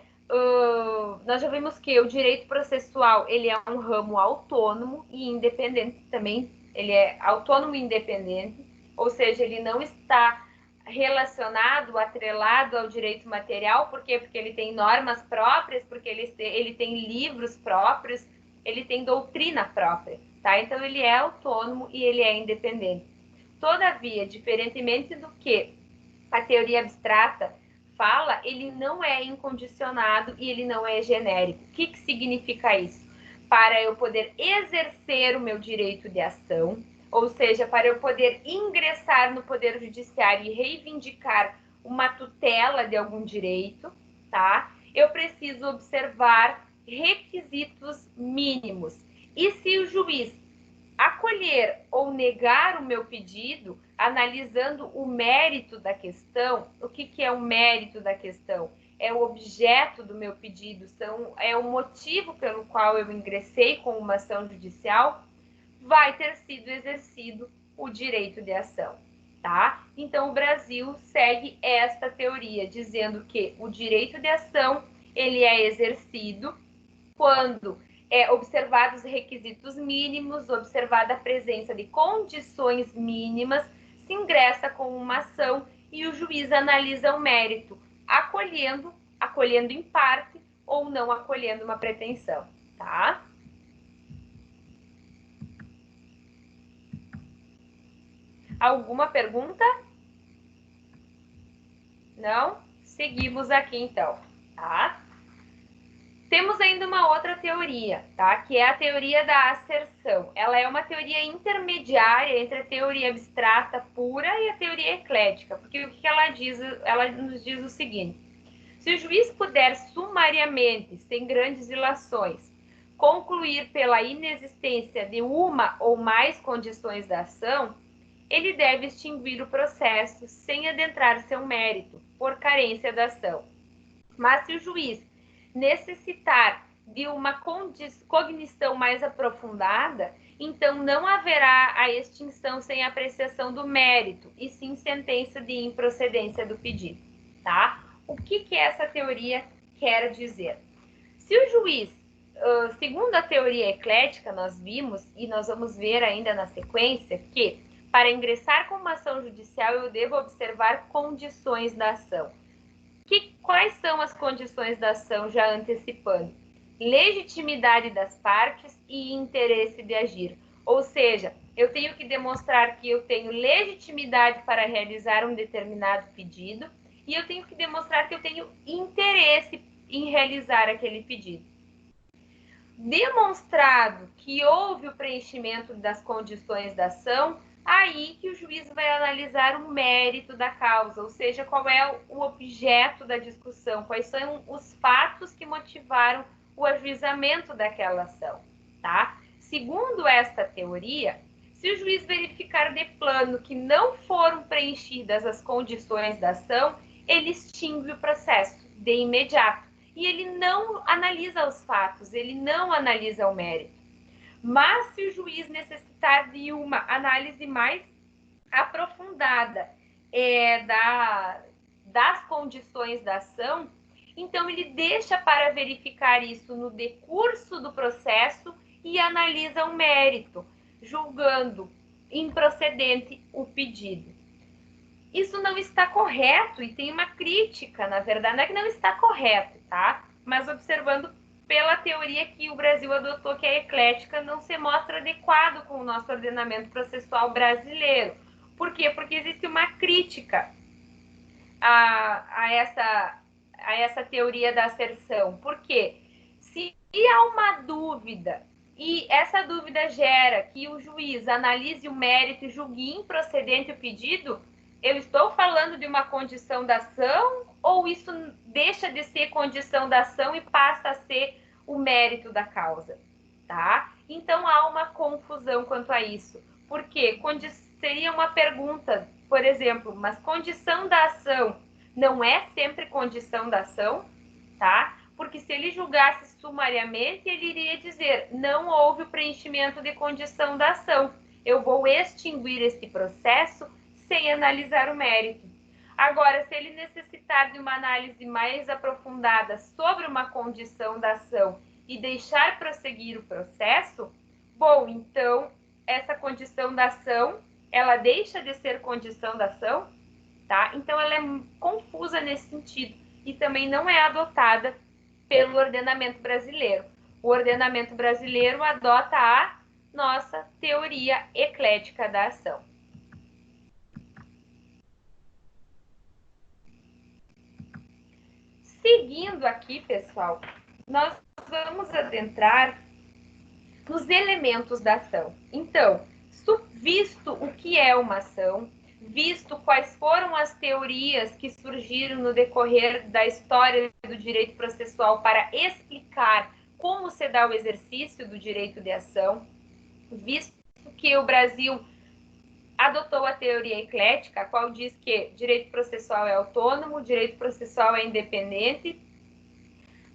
[SPEAKER 1] nós já vimos que o direito processual, ele é um ramo autônomo e independente também, ele é autônomo e independente, ou seja, ele não está relacionado, atrelado ao direito material. Por quê? Porque ele tem normas próprias, porque ele tem livros próprios, ele tem doutrina própria, tá? Então, ele é autônomo e ele é independente. Todavia, diferentemente do que a teoria abstrata fala, ele não é incondicionado e ele não é genérico. O que, que significa isso? Para eu poder exercer o meu direito de ação, ou seja, para eu poder ingressar no Poder Judiciário e reivindicar uma tutela de algum direito, tá? Eu preciso observar requisitos mínimos. E se o juiz acolher ou negar o meu pedido, analisando o mérito da questão, o que é o mérito da questão? É o objeto do meu pedido, é o motivo pelo qual eu ingressei com uma ação judicial, vai ter sido exercido o direito de ação, tá? Então, o Brasil segue esta teoria, dizendo que o direito de ação, ele é exercido quando observados os requisitos mínimos, observada a presença de condições mínimas, se ingressa com uma ação e o juiz analisa o mérito, acolhendo em parte ou não acolhendo uma pretensão, tá? Alguma pergunta? Não? Seguimos aqui, então, tá? Temos ainda uma outra teoria, tá? Que é a teoria da asserção. Ela é uma teoria intermediária entre a teoria abstrata pura e a teoria eclética, porque o que ela diz? Ela nos diz o seguinte: se o juiz puder sumariamente, sem grandes ilações, concluir pela inexistência de uma ou mais condições da ação, ele deve extinguir o processo sem adentrar seu mérito, por carência da ação. Mas se o juiz necessitar de uma cognição mais aprofundada, então não haverá a extinção sem apreciação do mérito, e sim sentença de improcedência do pedido, tá? O que essa teoria quer dizer? Se o juiz, segundo a teoria eclética, nós vimos, e nós vamos ver ainda na sequência, que para ingressar com uma ação judicial eu devo observar condições da ação. Quais são as condições da ação, já antecipando? Legitimidade das partes e interesse de agir. Ou seja, eu tenho que demonstrar que eu tenho legitimidade para realizar um determinado pedido e eu tenho que demonstrar que eu tenho interesse em realizar aquele pedido. Demonstrado que houve o preenchimento das condições da ação, aí que o juiz vai analisar o mérito da causa, ou seja, qual é o objeto da discussão, quais são os fatos que motivaram o ajuizamento daquela ação, tá? Segundo esta teoria, se o juiz verificar de plano que não foram preenchidas as condições da ação, ele extingue o processo de imediato e ele não analisa os fatos, ele não analisa o mérito. Mas se o juiz necessitar de uma análise mais aprofundada das condições da ação, então ele deixa para verificar isso no decurso do processo e analisa o mérito, julgando improcedente o pedido. Isso não está correto e tem uma crítica, na verdade, não é que não está correto, tá? Mas observando pela teoria que o Brasil adotou, que é eclética, não se mostra adequado com o nosso ordenamento processual brasileiro. Por quê? Porque existe uma crítica a essa teoria da asserção. Por quê? Se há uma dúvida e essa dúvida gera que o juiz analise o mérito e julgue improcedente o pedido, eu estou falando de uma condição da ação ou isso deixa de ser condição da ação e passa a ser o mérito da causa, tá? Então, há uma confusão quanto a isso. Por quê? Seria uma pergunta, por exemplo, mas condição da ação não é sempre condição da ação, tá? Porque se ele julgasse sumariamente, ele iria dizer, não houve o preenchimento de condição da ação. Eu vou extinguir esse processo sem analisar o mérito. Agora, se ele necessitar de uma análise mais aprofundada sobre uma condição da ação e deixar prosseguir o processo, bom, então essa condição da ação, ela deixa de ser condição da ação, tá? Então ela é confusa nesse sentido e também não é adotada pelo ordenamento brasileiro. O ordenamento brasileiro adota a nossa teoria eclética da ação. Seguindo aqui, pessoal, nós vamos adentrar nos elementos da ação. Então, visto o que é uma ação, visto quais foram as teorias que surgiram no decorrer da história do direito processual para explicar como se dá o exercício do direito de ação, visto que o Brasil adotou a teoria eclética, a qual diz que direito processual é autônomo, direito processual é independente.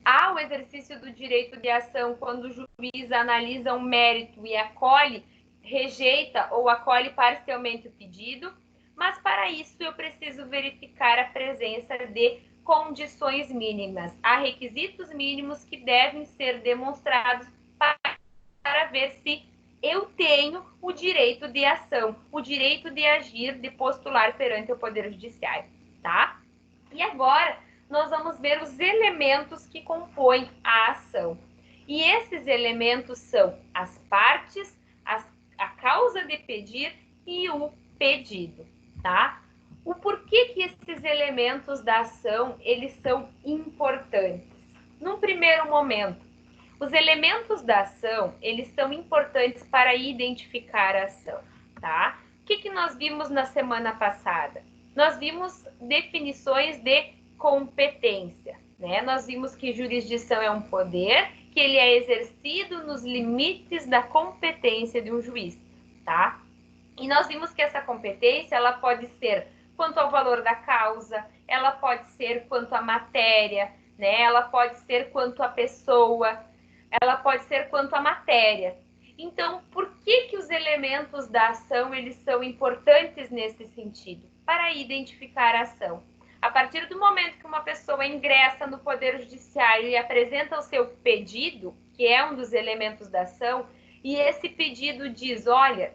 [SPEAKER 1] Há o exercício do direito de ação quando o juiz analisa um mérito e acolhe, rejeita ou acolhe parcialmente o pedido, mas para isso eu preciso verificar a presença de condições mínimas. Há requisitos mínimos que devem ser demonstrados para ver se eu tenho o direito de ação, o direito de agir, de postular perante o Poder Judiciário, tá? E agora nós vamos ver os elementos que compõem a ação. E esses elementos são as partes, a causa de pedir e o pedido, tá? O porquê que esses elementos da ação, eles são importantes? Num primeiro momento, os elementos da ação, eles são importantes para identificar a ação, tá? O que nós vimos na semana passada? Nós vimos definições de competência, né? Nós vimos que jurisdição é um poder, que ele é exercido nos limites da competência de um juiz, tá? E nós vimos que essa competência, ela pode ser quanto ao valor da causa, ela pode ser quanto à matéria, né? Ela pode ser quanto à pessoa, ela pode ser quanto à matéria. Então, por que os elementos da ação, eles são importantes nesse sentido? Para identificar a ação. A partir do momento que uma pessoa ingressa no Poder Judiciário e apresenta o seu pedido, que é um dos elementos da ação, e esse pedido diz, olha,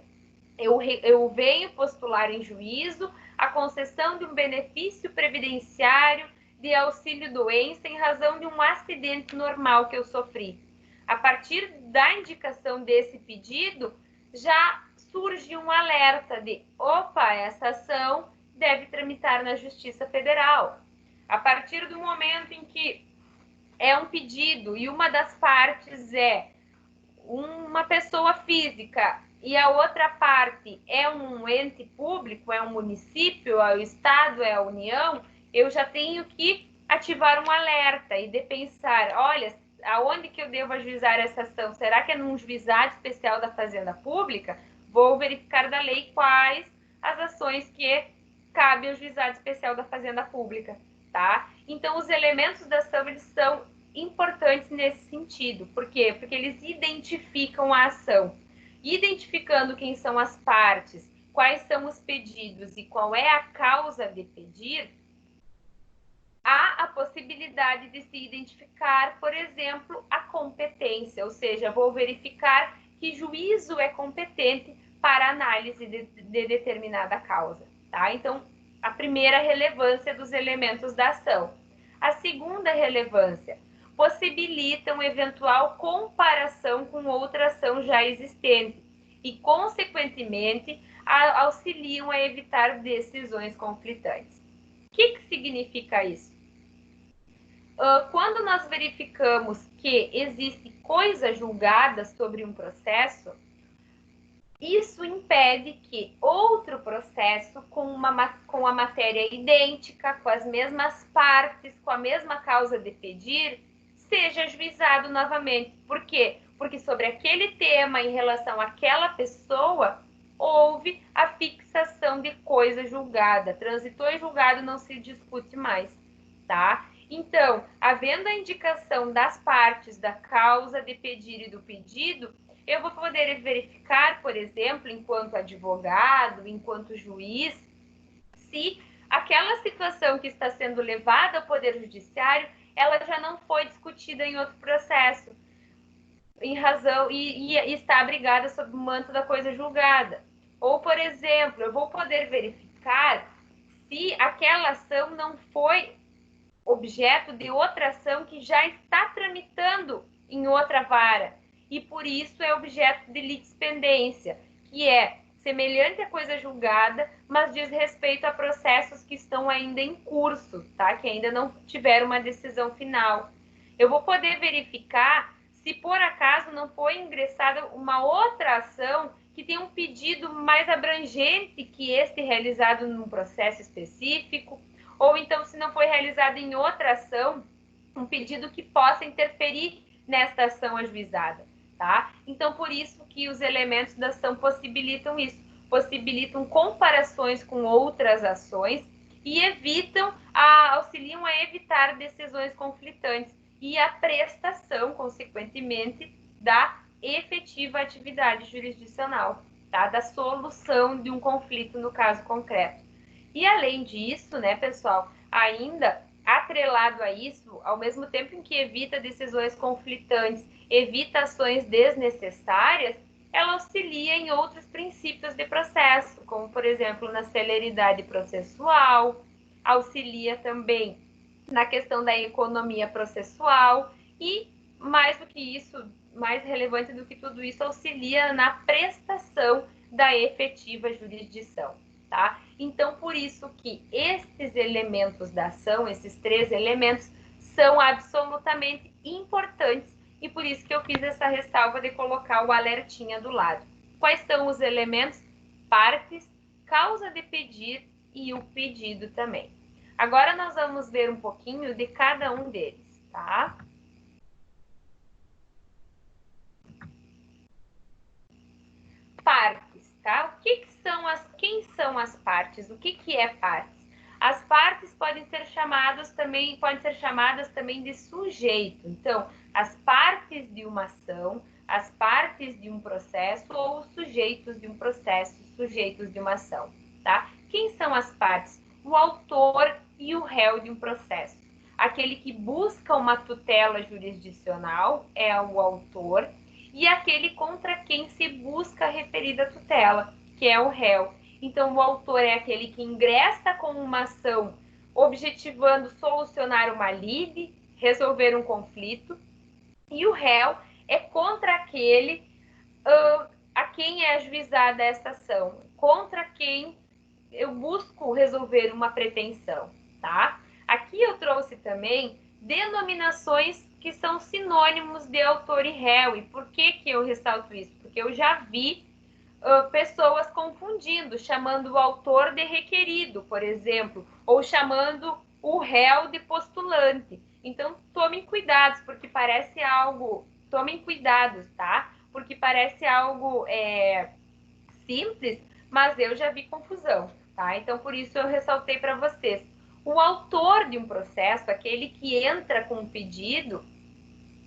[SPEAKER 1] eu venho postular em juízo a concessão de um benefício previdenciário de auxílio-doença em razão de um acidente normal que eu sofri. A partir da indicação desse pedido, já surge um alerta de, opa, essa ação deve tramitar na Justiça Federal. A partir do momento em que é um pedido e uma das partes é uma pessoa física e a outra parte é um ente público, é um município, é o Estado, é a União, eu já tenho que ativar um alerta e de pensar, olha, aonde que eu devo ajuizar essa ação? Será que é num juizado especial da Fazenda Pública? Vou verificar da lei quais as ações que cabe ao juizado especial da Fazenda Pública, tá? Então, os elementos da ação, eles são importantes nesse sentido. Por quê? Porque eles identificam a ação. Identificando quem são as partes, quais são os pedidos e qual é a causa de pedir, há a possibilidade de se identificar, por exemplo, a competência, ou seja, vou verificar que juízo é competente para análise de determinada causa, tá? Então, a primeira relevância dos elementos da ação. A segunda relevância, possibilitam eventual comparação com outra ação já existente e, consequentemente, auxiliam a evitar decisões conflitantes. O que significa isso? Quando nós verificamos que existe coisa julgada sobre um processo, isso impede que outro processo com a matéria idêntica, com as mesmas partes, com a mesma causa de pedir, seja ajuizado novamente. Por quê? Porque sobre aquele tema, em relação àquela pessoa, houve a fixação de coisa julgada. Transitou em julgado, não se discute mais, tá? Então, havendo a indicação das partes da causa de pedir e do pedido, eu vou poder verificar, por exemplo, enquanto advogado, enquanto juiz, se aquela situação que está sendo levada ao Poder Judiciário, ela já não foi discutida em outro processo, em razão, e está abrigada sob o manto da coisa julgada. Ou, por exemplo, eu vou poder verificar se aquela ação não foi objeto de outra ação que já está tramitando em outra vara, e por isso é objeto de litispendência, que é semelhante à coisa julgada, mas diz respeito a processos que estão ainda em curso, tá? Que ainda não tiveram uma decisão final. Eu vou poder verificar se por acaso não foi ingressada uma outra ação que tem um pedido mais abrangente que este realizado num processo específico, ou então se não foi realizado em outra ação, um pedido que possa interferir nesta ação ajuizada, tá? Então, por isso que os elementos da ação possibilitam isso, possibilitam comparações com outras ações e auxiliam a evitar decisões conflitantes e a prestação, consequentemente, da efetiva atividade jurisdicional, tá? Da solução de um conflito no caso concreto. E além disso, né, pessoal, ainda atrelado a isso, ao mesmo tempo em que evita decisões conflitantes, evita ações desnecessárias, ela auxilia em outros princípios de processo, como, por exemplo, na celeridade processual, auxilia também na questão da economia processual e, mais do que isso, mais relevante do que tudo isso, auxilia na prestação da efetiva jurisdição, tá? Então, por isso que esses elementos da ação, esses 3 elementos, são absolutamente importantes e por isso que eu fiz essa ressalva de colocar o alertinha do lado. Quais são os elementos? Partes, causa de pedir e o pedido também. Agora nós vamos ver um pouquinho de cada um deles, tá? Partes, tá? Quem são as partes? O que é partes? As partes podem ser chamadas também de sujeito. Então, as partes de uma ação, as partes de um processo ou os sujeitos de um processo, sujeitos de uma ação, tá? Quem são as partes? O autor e o réu de um processo. Aquele que busca uma tutela jurisdicional é o autor, e aquele contra quem se busca a referida tutela, que é o réu. Então, o autor é aquele que ingressa com uma ação objetivando solucionar uma lide, resolver um conflito, e o réu é contra aquele a quem é ajuizada essa ação, contra quem eu busco resolver uma pretensão, tá? Aqui eu trouxe também denominações que são sinônimos de autor e réu. E por que eu ressalto isso? Porque eu já vi pessoas confundindo, chamando o autor de requerido, por exemplo, ou chamando o réu de postulante. Então, tomem cuidados, porque parece algo... Tomem cuidados, tá? Porque parece algo simples, mas eu já vi confusão, tá? Então, por isso eu ressaltei para vocês. O autor de um processo, aquele que entra com um pedido,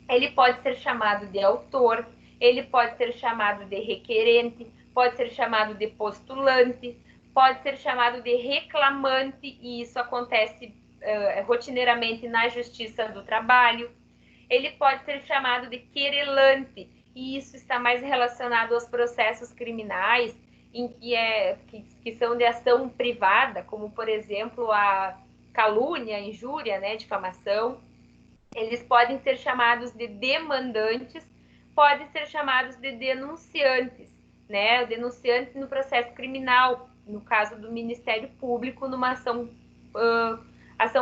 [SPEAKER 1] ele pode ser chamado de autor, ele pode ser chamado de requerente, pode ser chamado de postulante, pode ser chamado de reclamante, e isso acontece rotineiramente na Justiça do Trabalho. Ele pode ser chamado de querelante, e isso está mais relacionado aos processos criminais, em que são de ação privada, como, por exemplo, a calúnia, a injúria, né, difamação. Eles podem ser chamados de demandantes, podem ser chamados de denunciantes, né? O denunciante no processo criminal, no caso do Ministério Público, numa ação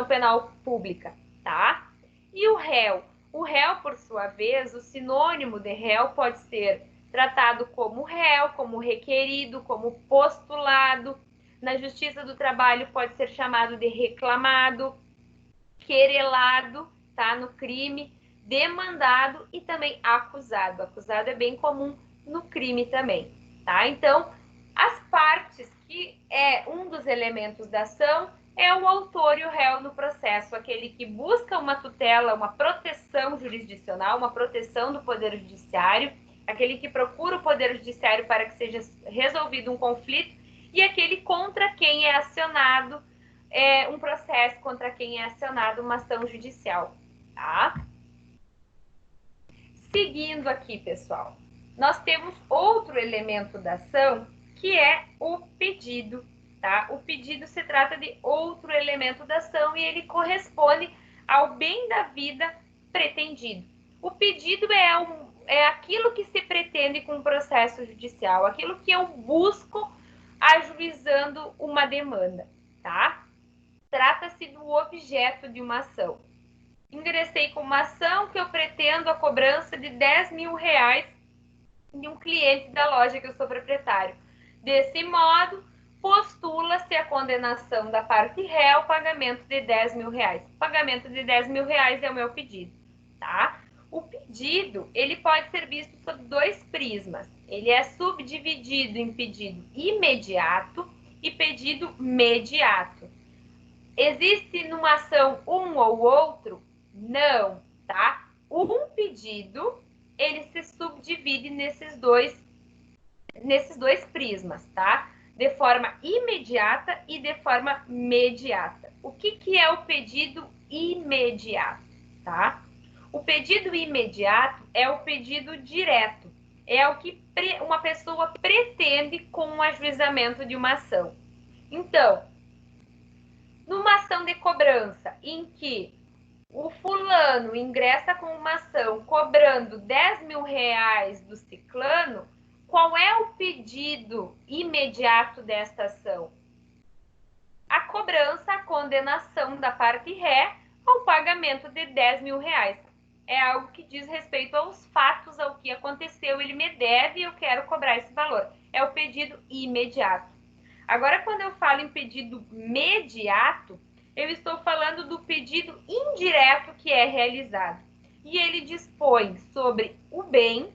[SPEAKER 1] penal pública, tá? E o réu? O réu, por sua vez, o sinônimo de réu pode ser tratado como réu, como requerido, como postulado. Na Justiça do Trabalho pode ser chamado de reclamado, querelado, tá? No crime, demandado e também acusado. Acusado é bem comum no crime também, tá? Então, as partes, que é um dos elementos da ação, é o autor e o réu no processo, aquele que busca uma tutela, uma proteção jurisdicional, uma proteção do Poder Judiciário, aquele que procura o Poder Judiciário para que seja resolvido um conflito, e aquele contra quem é acionado um processo contra quem é acionado uma ação judicial, tá? Seguindo aqui, pessoal, nós temos outro elemento da ação, que é o pedido, tá? O pedido se trata de outro elemento da ação e ele corresponde ao bem da vida pretendido. O pedido é aquilo que se pretende com o processo judicial, aquilo que eu busco ajuizando uma demanda, tá? Trata-se do objeto de uma ação. Ingressei com uma ação que eu pretendo a cobrança de R$10.000 de um cliente da loja que eu sou proprietário. Desse modo, postula-se a condenação da parte réu ao pagamento de R$10.000. O pagamento de R$10.000 é o meu pedido, tá? O pedido, ele pode ser visto sob dois prismas. Ele é subdividido em pedido imediato e pedido mediato. Existe numa ação um ou outro? Não, tá? Um pedido, ele se subdivide nesses dois prismas, tá? De forma imediata e de forma mediata. O que é o pedido imediato, tá? O pedido imediato é o pedido direto. É o que uma pessoa pretende com o ajuizamento de uma ação. Então, numa ação de cobrança em que o fulano ingressa com uma ação cobrando R$10.000 do ciclano, qual é o pedido imediato desta ação? A cobrança, a condenação da parte ré ao pagamento de R$10.000. É algo que diz respeito aos fatos, ao que aconteceu, ele me deve e eu quero cobrar esse valor. É o pedido imediato. Agora, quando eu falo em pedido mediato, eu estou falando do pedido indireto que é realizado. E ele dispõe sobre o bem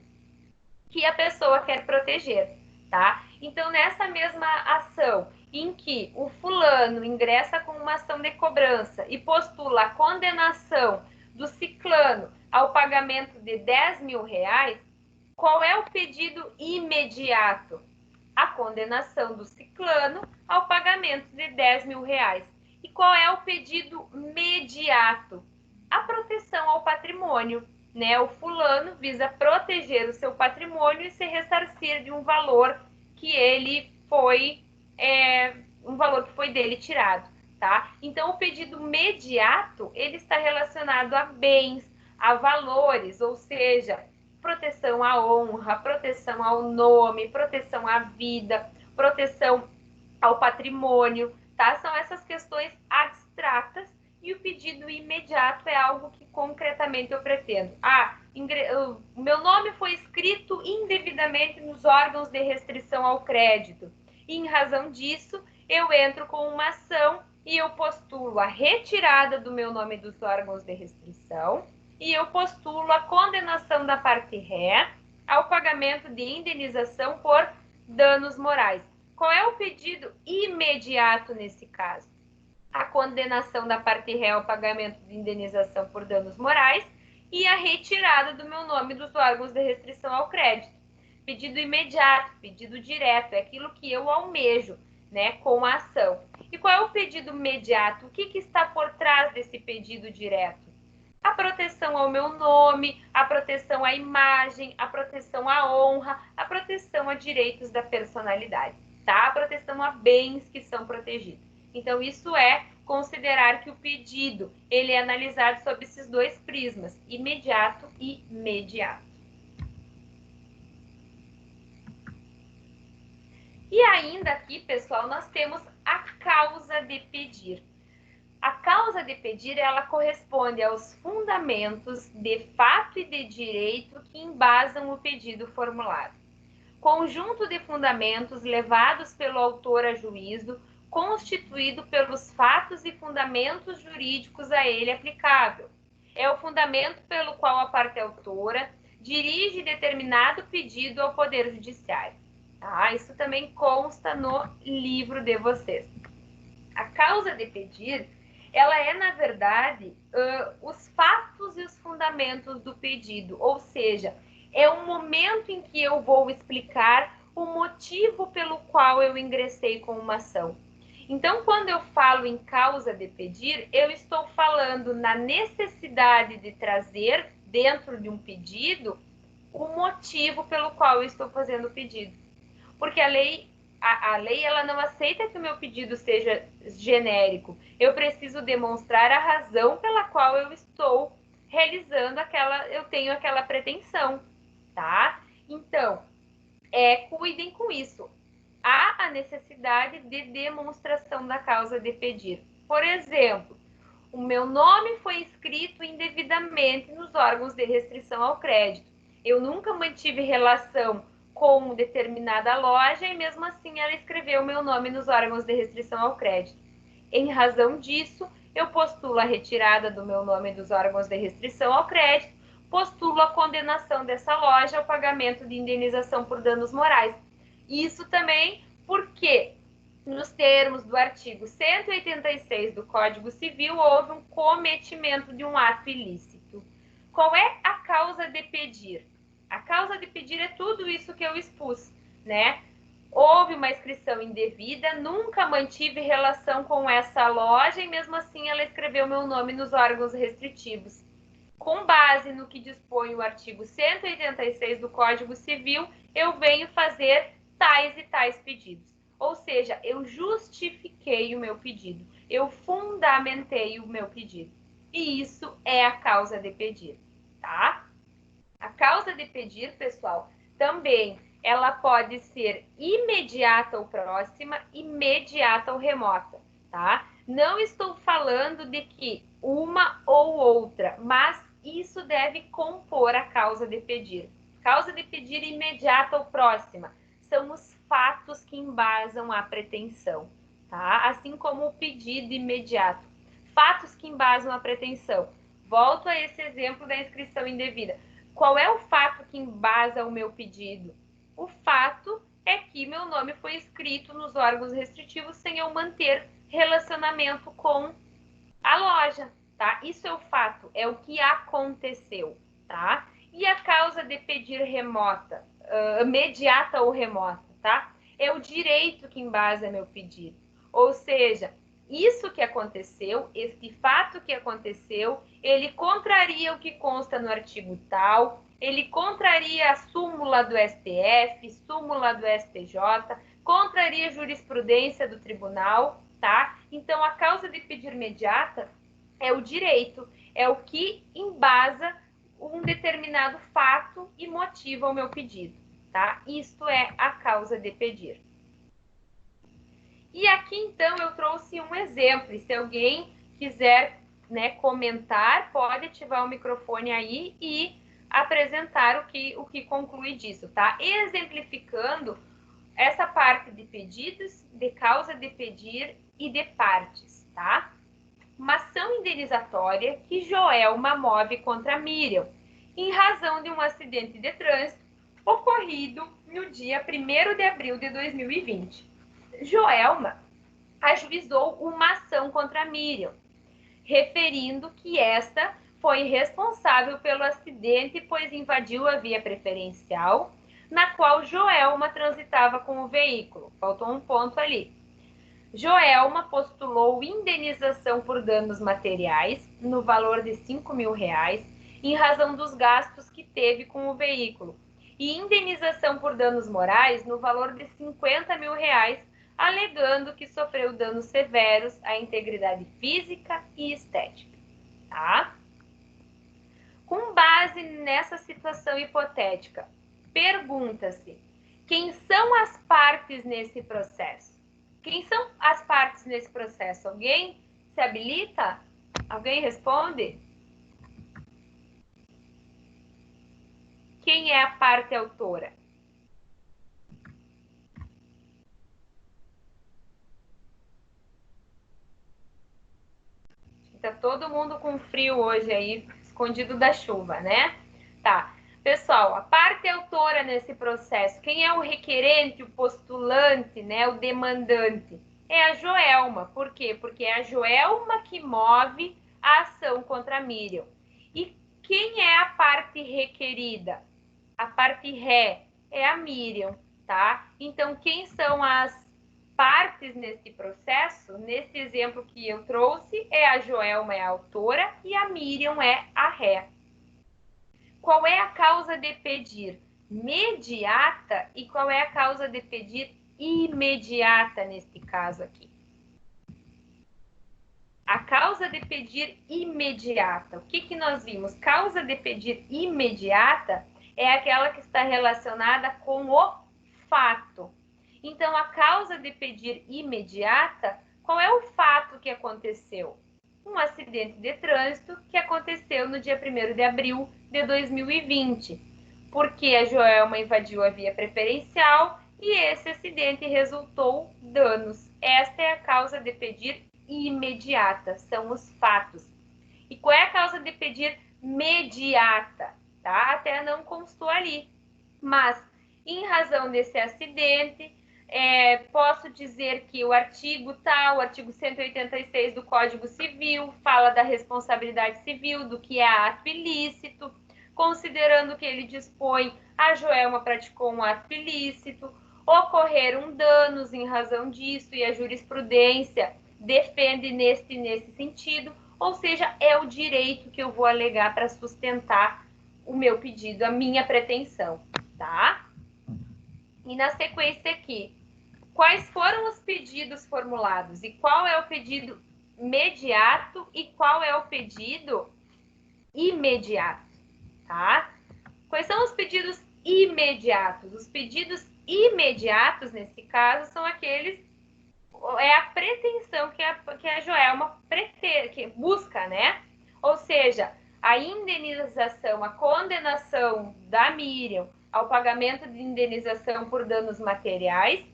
[SPEAKER 1] que a pessoa quer proteger, tá? Então, nessa mesma ação em que o fulano ingressa com uma ação de cobrança e postula a condenação do ciclano ao pagamento de R$10.000, qual é o pedido imediato? A condenação do ciclano ao pagamento de R$10.000. E qual é o pedido mediato? A proteção ao patrimônio, né? O fulano visa proteger o seu patrimônio e se ressarcir de um valor que ele foi, um valor que foi dele tirado, tá? Então, o pedido mediato, ele está relacionado a bens, a valores, ou seja, proteção à honra, proteção ao nome, proteção à vida, proteção ao patrimônio, tá? São essas questões abstratas e o pedido imediato é algo que concretamente eu pretendo. O meu nome foi escrito indevidamente nos órgãos de restrição ao crédito. E, em razão disso, eu entro com uma ação e eu postulo a retirada do meu nome dos órgãos de restrição e eu postulo a condenação da parte ré ao pagamento de indenização por danos morais. Qual é o pedido imediato nesse caso? A condenação da parte ré ao pagamento de indenização por danos morais e a retirada do meu nome dos órgãos de restrição ao crédito. Pedido imediato, pedido direto, é aquilo que eu almejo, né, com a ação. E qual é o pedido imediato? O que está por trás desse pedido direto? A proteção ao meu nome, a proteção à imagem, a proteção à honra, a proteção a direitos da personalidade, tá? A proteção a bens que são protegidos. Então, isso é considerar que o pedido, ele é analisado sob esses dois prismas, imediato e mediato. E ainda aqui, pessoal, nós temos a causa de pedir. A causa de pedir, ela corresponde aos fundamentos de fato e de direito que embasam o pedido formulado. Conjunto de fundamentos levados pelo autor a juízo, constituído pelos fatos e fundamentos jurídicos a ele aplicável. É o fundamento pelo qual a parte autora dirige determinado pedido ao Poder Judiciário. Tá? Isso também consta no livro de vocês. A causa de pedir, ela é, na verdade, os fatos e os fundamentos do pedido, ou seja, é o momento em que eu vou explicar o motivo pelo qual eu ingressei com uma ação. Então, quando eu falo em causa de pedir, eu estou falando na necessidade de trazer dentro de um pedido o motivo pelo qual eu estou fazendo o pedido. Porque a lei ela não aceita que o meu pedido seja genérico. Eu preciso demonstrar a razão pela qual eu estou realizando eu tenho aquela pretensão, tá? Então, cuidem com isso. Há a necessidade de demonstração da causa de pedir. Por exemplo, o meu nome foi escrito indevidamente nos órgãos de restrição ao crédito. Eu nunca mantive relação com determinada loja e mesmo assim ela escreveu o meu nome nos órgãos de restrição ao crédito. Em razão disso, eu postulo a retirada do meu nome dos órgãos de restrição ao crédito, postulo a condenação dessa loja ao pagamento de indenização por danos morais. Isso também porque, nos termos do artigo 186 do Código Civil, houve um cometimento de um ato ilícito. Qual é a causa de pedir? A causa de pedir é tudo isso que eu expus, né? Houve uma inscrição indevida, nunca mantive relação com essa loja e mesmo assim ela escreveu meu nome nos órgãos restritivos. Com base no que dispõe o artigo 186 do Código Civil, eu venho fazer tais e tais pedidos. Ou seja, eu justifiquei o meu pedido, eu fundamentei o meu pedido. E isso é a causa de pedir, tá? A causa de pedir, pessoal, também ela pode ser imediata ou próxima, imediata ou remota, tá? Não estou falando de que uma ou outra, mas isso deve compor a causa de pedir. Causa de pedir imediata ou próxima são os fatos que embasam a pretensão, tá? Assim como o pedido imediato. Fatos que embasam a pretensão. Volto a esse exemplo da inscrição indevida. Qual é o fato que embasa o meu pedido? O fato é que meu nome foi escrito nos órgãos restritivos sem eu manter relacionamento com a loja, tá? Isso é o fato, é o que aconteceu, tá? E a causa de pedir remota, imediata ou remota, tá? É o direito que embasa meu pedido. Ou seja, isso que aconteceu, esse fato que aconteceu, ele contraria o que consta no artigo tal, ele contraria a súmula do STF, súmula do STJ, contraria a jurisprudência do tribunal, tá? Então, a causa de pedir imediata é o direito, é o que embasa um determinado fato e motiva o meu pedido, tá? Isto é a causa de pedir. E aqui, então, eu trouxe um exemplo. E se alguém quiser, né, comentar, pode ativar o microfone aí e apresentar o que conclui disso, tá? Exemplificando essa parte de pedidos, de causa de pedir e de partes, tá? Uma ação indenizatória que Joelma move contra Miriam, em razão de um acidente de trânsito ocorrido no dia 1º de abril de 2020. Joelma ajuizou uma ação contra Miriam, referindo que esta foi responsável pelo acidente, pois invadiu a via preferencial, na qual Joelma transitava com o veículo. Faltou um ponto ali. Joelma postulou indenização por danos materiais, no valor de R$5.000, em razão dos gastos que teve com o veículo, e indenização por danos morais, no valor de R$50.000, alegando que sofreu danos severos à integridade física e estética, tá? Com base nessa situação hipotética, pergunta-se: quem são as partes nesse processo? Quem são as partes nesse processo? Alguém se habilita? Alguém responde? Quem é a parte autora? Tá todo mundo com frio hoje aí, escondido da chuva, né? Tá. Pessoal, a parte autora nesse processo, quem é o requerente, o postulante, né, o demandante? É a Joelma. Por quê? Porque é a Joelma que move a ação contra a Miriam. E quem é a parte requerida? A parte ré é a Miriam, tá? Então, quem são as partes nesse processo, nesse exemplo que eu trouxe, a Joelma é a autora e a Miriam é a ré. Qual é a causa de pedir mediata e qual é a causa de pedir imediata nesse caso aqui? A causa de pedir imediata. O que nós vimos? Causa de pedir imediata é aquela que está relacionada com o fato. Então, a causa de pedir imediata, qual é o fato que aconteceu? Um acidente de trânsito que aconteceu no dia 1º de abril de 2020, porque a Joelma invadiu a via preferencial e esse acidente resultou danos. Esta é a causa de pedir imediata, são os fatos. E qual é a causa de pedir mediata? Tá? Até não constou ali, mas em razão desse acidente, posso dizer que o artigo tal, o artigo 186 do Código Civil, fala da responsabilidade civil, do que é ato ilícito, considerando que ele dispõe a Joelma praticou um ato ilícito, ocorreram danos em razão disso e a jurisprudência defende nesse sentido, ou seja, é o direito que eu vou alegar para sustentar o meu pedido, a minha pretensão, tá? E na sequência aqui, quais foram os pedidos formulados e qual é o pedido mediato e qual é o pedido imediato, tá? Quais são os pedidos imediatos? Os pedidos imediatos, nesse caso, são aqueles, é a pretensão que a Joelma que busca, né? Ou seja, a indenização, a condenação da Miriam ao pagamento de indenização por danos materiais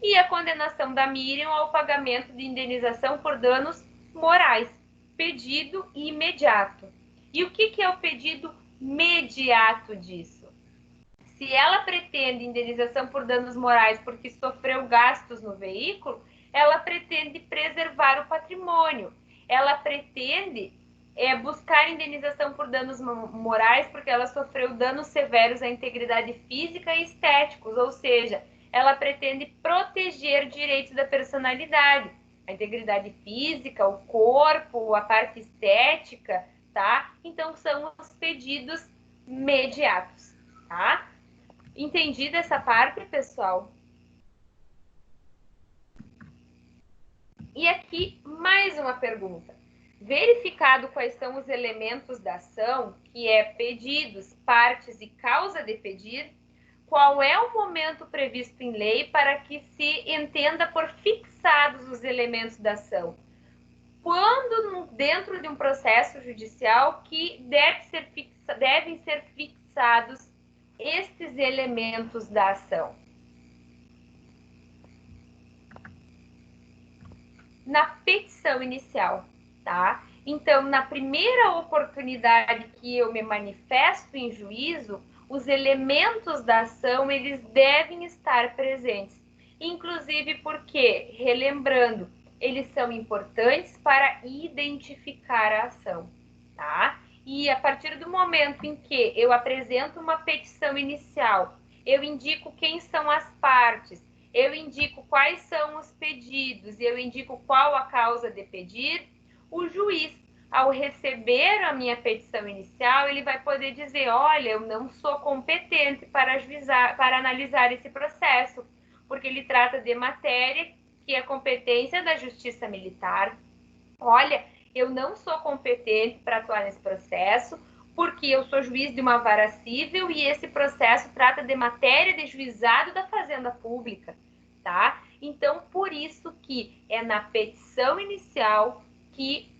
[SPEAKER 1] e a condenação da Miriam ao pagamento de indenização por danos morais. Pedido imediato. E o que é o pedido imediato disso? Se ela pretende indenização por danos morais porque sofreu gastos no veículo, ela pretende preservar o patrimônio. Ela pretende buscar indenização por danos morais porque ela sofreu danos severos à integridade física e estéticos, ou seja, ela pretende proteger direitos da personalidade, a integridade física, o corpo, a parte estética, tá? Então, são os pedidos mediatos, tá? Entendida essa parte, pessoal? E aqui, mais uma pergunta. Verificado quais são os elementos da ação, que é pedidos, partes e causa de pedir, qual é o momento previsto em lei para que se entenda por fixados os elementos da ação? Quando, dentro de um processo judicial, que devem ser fixados estes elementos da ação? Na petição inicial, tá? Então, na primeira oportunidade que eu me manifesto em juízo, os elementos da ação, eles devem estar presentes. Inclusive porque, relembrando, eles são importantes para identificar a ação, tá? E a partir do momento em que eu apresento uma petição inicial, eu indico quem são as partes, eu indico quais são os pedidos, eu indico qual a causa de pedir, o juiz, ao receber a minha petição inicial, ele vai poder dizer, olha, eu não sou competente para analisar esse processo, porque ele trata de matéria que é competência da Justiça Militar. Olha, eu não sou competente para atuar nesse processo, porque eu sou juiz de uma vara civil e esse processo trata de matéria de juizado da Fazenda Pública, tá? Então, por isso que é na petição inicial que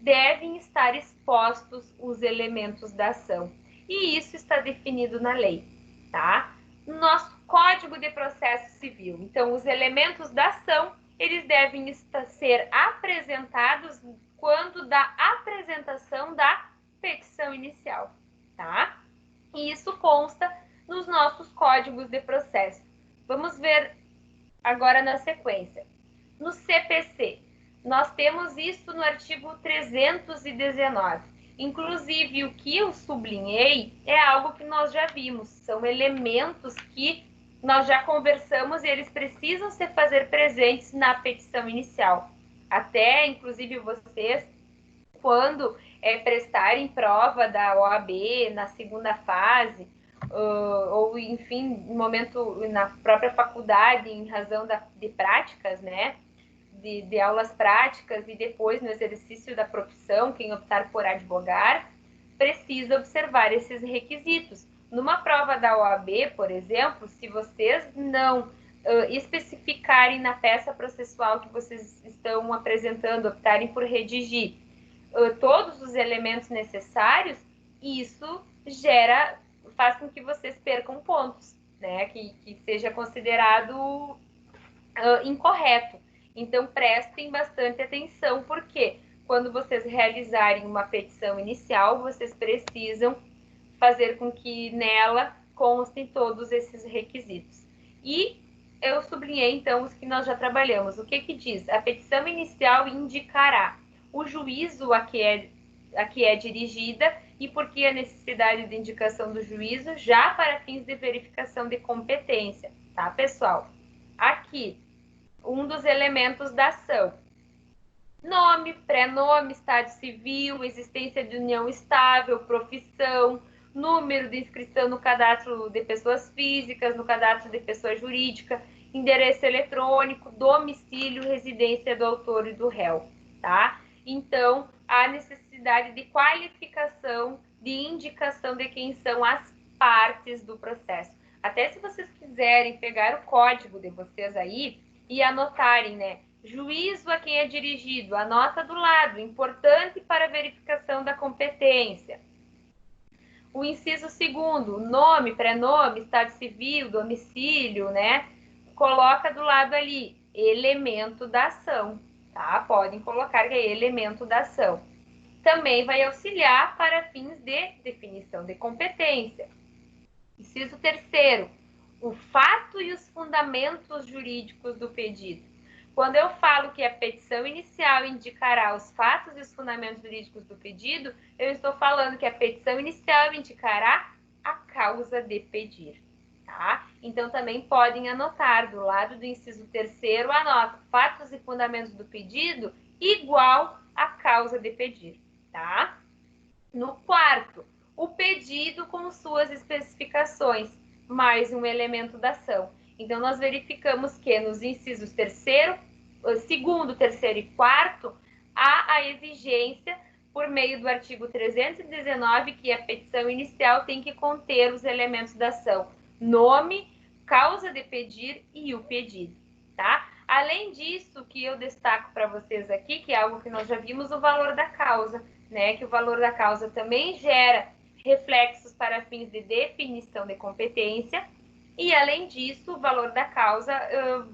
[SPEAKER 1] devem estar expostos os elementos da ação. E isso está definido na lei, tá? No nosso Código de Processo Civil. Então, os elementos da ação, eles devem ser apresentados quando da apresentação da petição inicial, tá? E isso consta nos nossos códigos de processo. Vamos ver agora na sequência. No CPC, nós temos isso no artigo 319. Inclusive, o que eu sublinhei é algo que nós já vimos. São elementos que nós já conversamos e eles precisam se fazer presentes na petição inicial. Até, inclusive, vocês, quando prestarem prova da OAB na segunda fase, ou, enfim, no momento, na própria faculdade, em razão de práticas, né? De aulas práticas e depois no exercício da profissão, quem optar por advogar, precisa observar esses requisitos. Numa prova da OAB, por exemplo, se vocês não especificarem na peça processual que vocês estão apresentando, optarem por redigir todos os elementos necessários, isso faz com que vocês percam pontos, né? Que seja considerado incorreto. Então, prestem bastante atenção, porque quando vocês realizarem uma petição inicial, vocês precisam fazer com que nela constem todos esses requisitos. E eu sublinhei, então, os que nós já trabalhamos. O que diz? A petição inicial indicará o juízo a que é dirigida e por que a necessidade de indicação do juízo, já para fins de verificação de competência, tá, pessoal? Aqui, um dos elementos da ação. Nome, pré-nome, estado civil, existência de união estável, profissão, número de inscrição no cadastro de pessoas físicas, no cadastro de pessoa jurídica, endereço eletrônico, domicílio, residência do autor e do réu, tá? Então, a necessidade de qualificação, de indicação de quem são as partes do processo. Até se vocês quiserem pegar o código de vocês aí e anotarem, né? Juízo a quem é dirigido, anota do lado, importante para a verificação da competência. O inciso 2º, nome, prenome, estado civil, domicílio, né? Coloca do lado ali, elemento da ação, tá? Podem colocar que é elemento da ação. Também vai auxiliar para fins de definição de competência. Inciso 3º, o fato e os fundamentos jurídicos do pedido. Quando eu falo que a petição inicial indicará os fatos e os fundamentos jurídicos do pedido, eu estou falando que a petição inicial indicará a causa de pedir, tá? Então, também podem anotar do lado do inciso 3º, anota fatos e fundamentos do pedido igual a causa de pedir, tá? No 4º, o pedido com suas especificações, mais um elemento da ação. Então, nós verificamos que nos incisos 2º, 3º e 4º, há a exigência, por meio do artigo 319, que a petição inicial tem que conter os elementos da ação: nome, causa de pedir e o pedido, tá? Além disso, que eu destaco para vocês aqui, que é algo que nós já vimos, o valor da causa, né? Que o valor da causa também gera reflexos para fins de definição de competência. E, além disso, o valor da causa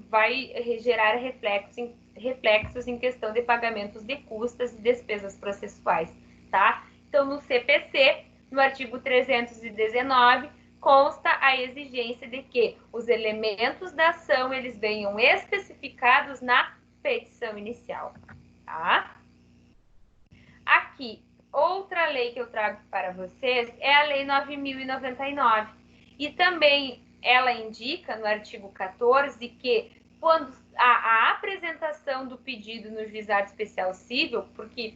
[SPEAKER 1] vai gerar reflexos em questão de pagamentos de custas e despesas processuais, tá? Então, no CPC, no artigo 319, consta a exigência de que os elementos da ação, eles venham especificados na petição inicial, tá? Aqui, outra lei que eu trago para vocês é a Lei 9.099. E também ela indica, no artigo 14, que quando a apresentação do pedido no juizado especial civil, porque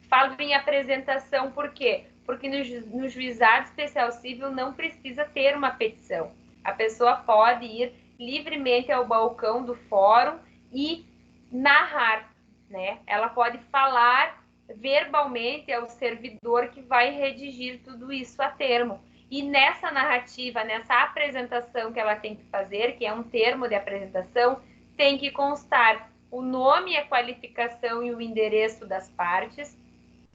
[SPEAKER 1] falo em apresentação por quê? Porque no juizado especial civil não precisa ter uma petição. A pessoa pode ir livremente ao balcão do fórum e narrar, né? Ela pode falar verbalmente ao servidor que vai redigir tudo isso a termo. E nessa narrativa, nessa apresentação que ela tem que fazer, que é um termo de apresentação, tem que constar o nome, a qualificação e o endereço das partes,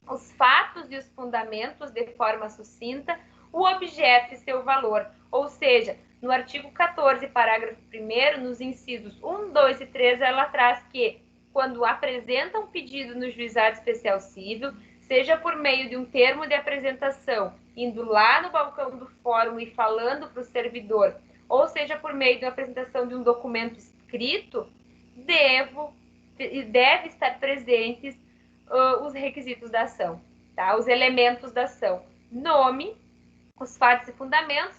[SPEAKER 1] os fatos e os fundamentos de forma sucinta, o objeto e seu valor. Ou seja, no artigo 14, parágrafo 1º, nos incisos 1, 2 e 3, ela traz que, quando apresenta um pedido no juizado especial civil, seja por meio de um termo de apresentação, indo lá no balcão do fórum e falando para o servidor, ou seja por meio de uma apresentação de um documento escrito, deve estar presentes os requisitos da ação, tá? Os elementos da ação: nome, os fatos e fundamentos,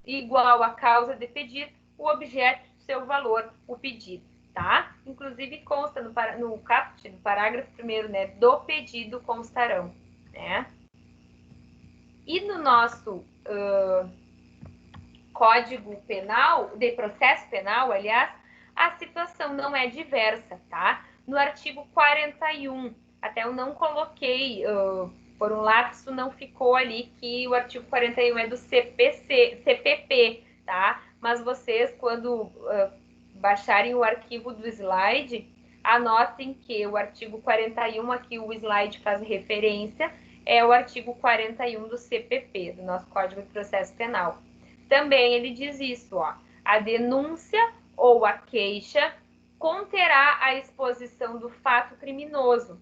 [SPEAKER 1] igual a causa de pedir, o objeto do seu valor, o pedido, tá? Inclusive consta no caput do parágrafo 1º, né, do pedido constarão, né? E no nosso Código Penal, de processo penal, aliás, a situação não é diversa, tá? No artigo 41, até eu não coloquei, por um lapso não ficou ali que o artigo 41 é do CPP, tá? Mas vocês, quando baixarem o arquivo do slide, anotem que o artigo 41, aqui o slide faz referência, é o artigo 41 do CPP, do nosso Código de Processo Penal. Também ele diz isso, ó, a denúncia ou a queixa conterá a exposição do fato criminoso,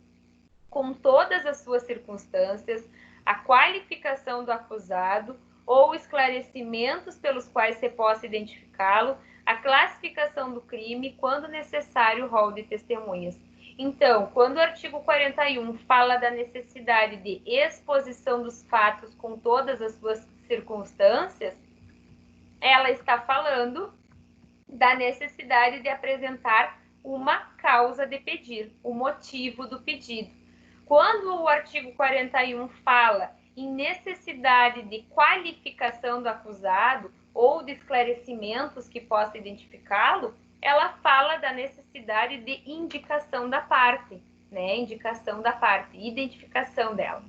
[SPEAKER 1] com todas as suas circunstâncias, a qualificação do acusado ou esclarecimentos pelos quais se possa identificá-lo, a classificação do crime, quando necessário, o rol de testemunhas. Então, quando o artigo 41 fala da necessidade de exposição dos fatos com todas as suas circunstâncias, ela está falando da necessidade de apresentar uma causa de pedir, o motivo do pedido. Quando o artigo 41 fala em necessidade de qualificação do acusado ou de esclarecimentos que possa identificá-lo, ela fala da necessidade de indicação da parte, né? Indicação da parte, identificação dela.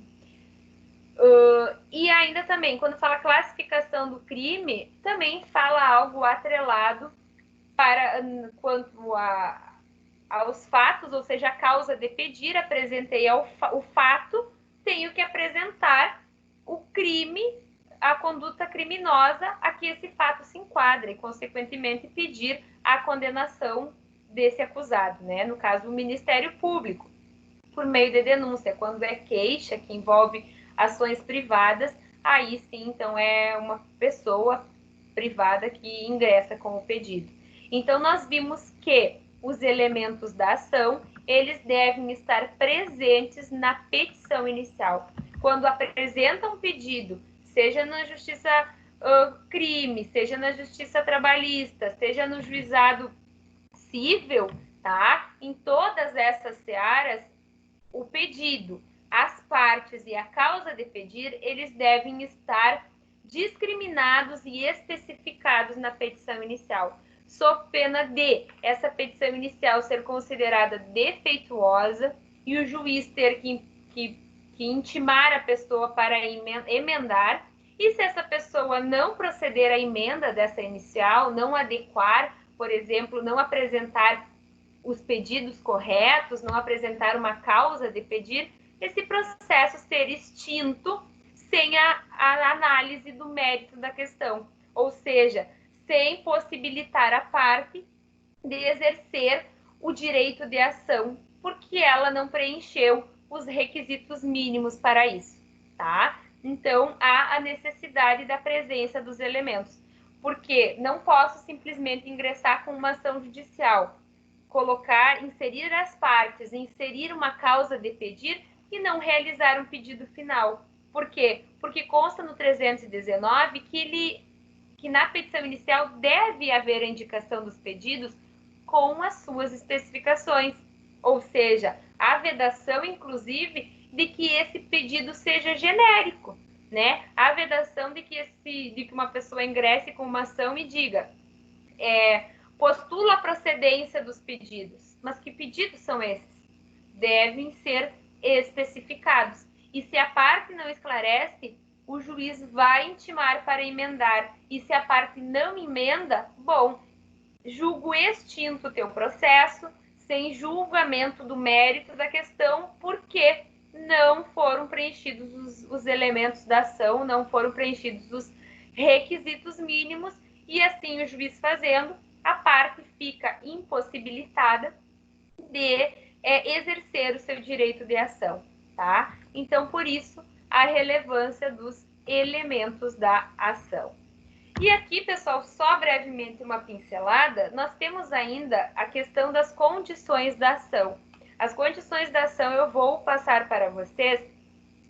[SPEAKER 1] E ainda também, quando fala classificação do crime, também fala algo atrelado quanto aos fatos, ou seja, a causa de pedir, apresentei o fato, tenho que apresentar o crime, a conduta criminosa a que esse fato se enquadra e, consequentemente, pedir a condenação desse acusado, né? No caso, o Ministério Público, por meio de denúncia. Quando é queixa, que envolve ações privadas, aí sim, então, é uma pessoa privada que ingressa com o pedido. Então, nós vimos que os elementos da ação, eles devem estar presentes na petição inicial. Quando apresentam um pedido, seja na Justiça Crime, seja na Justiça Trabalhista, seja no Juizado Cível, tá? Em todas essas searas, o pedido, as partes e a causa de pedir, eles devem estar discriminados e especificados na petição inicial, sob pena de essa petição inicial ser considerada defeituosa e o juiz ter que intimar a pessoa para emendar, e se essa pessoa não proceder à emenda dessa inicial, não adequar, por exemplo, não apresentar os pedidos corretos, não apresentar uma causa de pedir, esse processo ser extinto sem a análise do mérito da questão, ou seja, sem possibilitar a parte de exercer o direito de ação, porque ela não preencheu os requisitos mínimos para isso, tá? Então, há a necessidade da presença dos elementos, porque não posso simplesmente ingressar com uma ação judicial, inserir as partes, inserir uma causa de pedir e não realizar um pedido final. Por quê? Porque consta no 319 que na petição inicial deve haver a indicação dos pedidos com as suas especificações, ou seja, a vedação, inclusive, de que esse pedido seja genérico, né? A vedação de que uma pessoa ingresse com uma ação e diga postula a procedência dos pedidos. Mas que pedidos são esses? Devem ser especificados. E se a parte não esclarece, o juiz vai intimar para emendar. E se a parte não emenda, bom, julgo extinto o teu processo, sem julgamento do mérito da questão, porque não foram preenchidos os elementos da ação, não foram preenchidos os requisitos mínimos, e assim o juiz fazendo, a parte fica impossibilitada de exercer o seu direito de ação, tá? Então, por isso, a relevância dos elementos da ação. E aqui, pessoal, só brevemente uma pincelada, nós temos ainda a questão das condições da ação. As condições da ação eu vou passar para vocês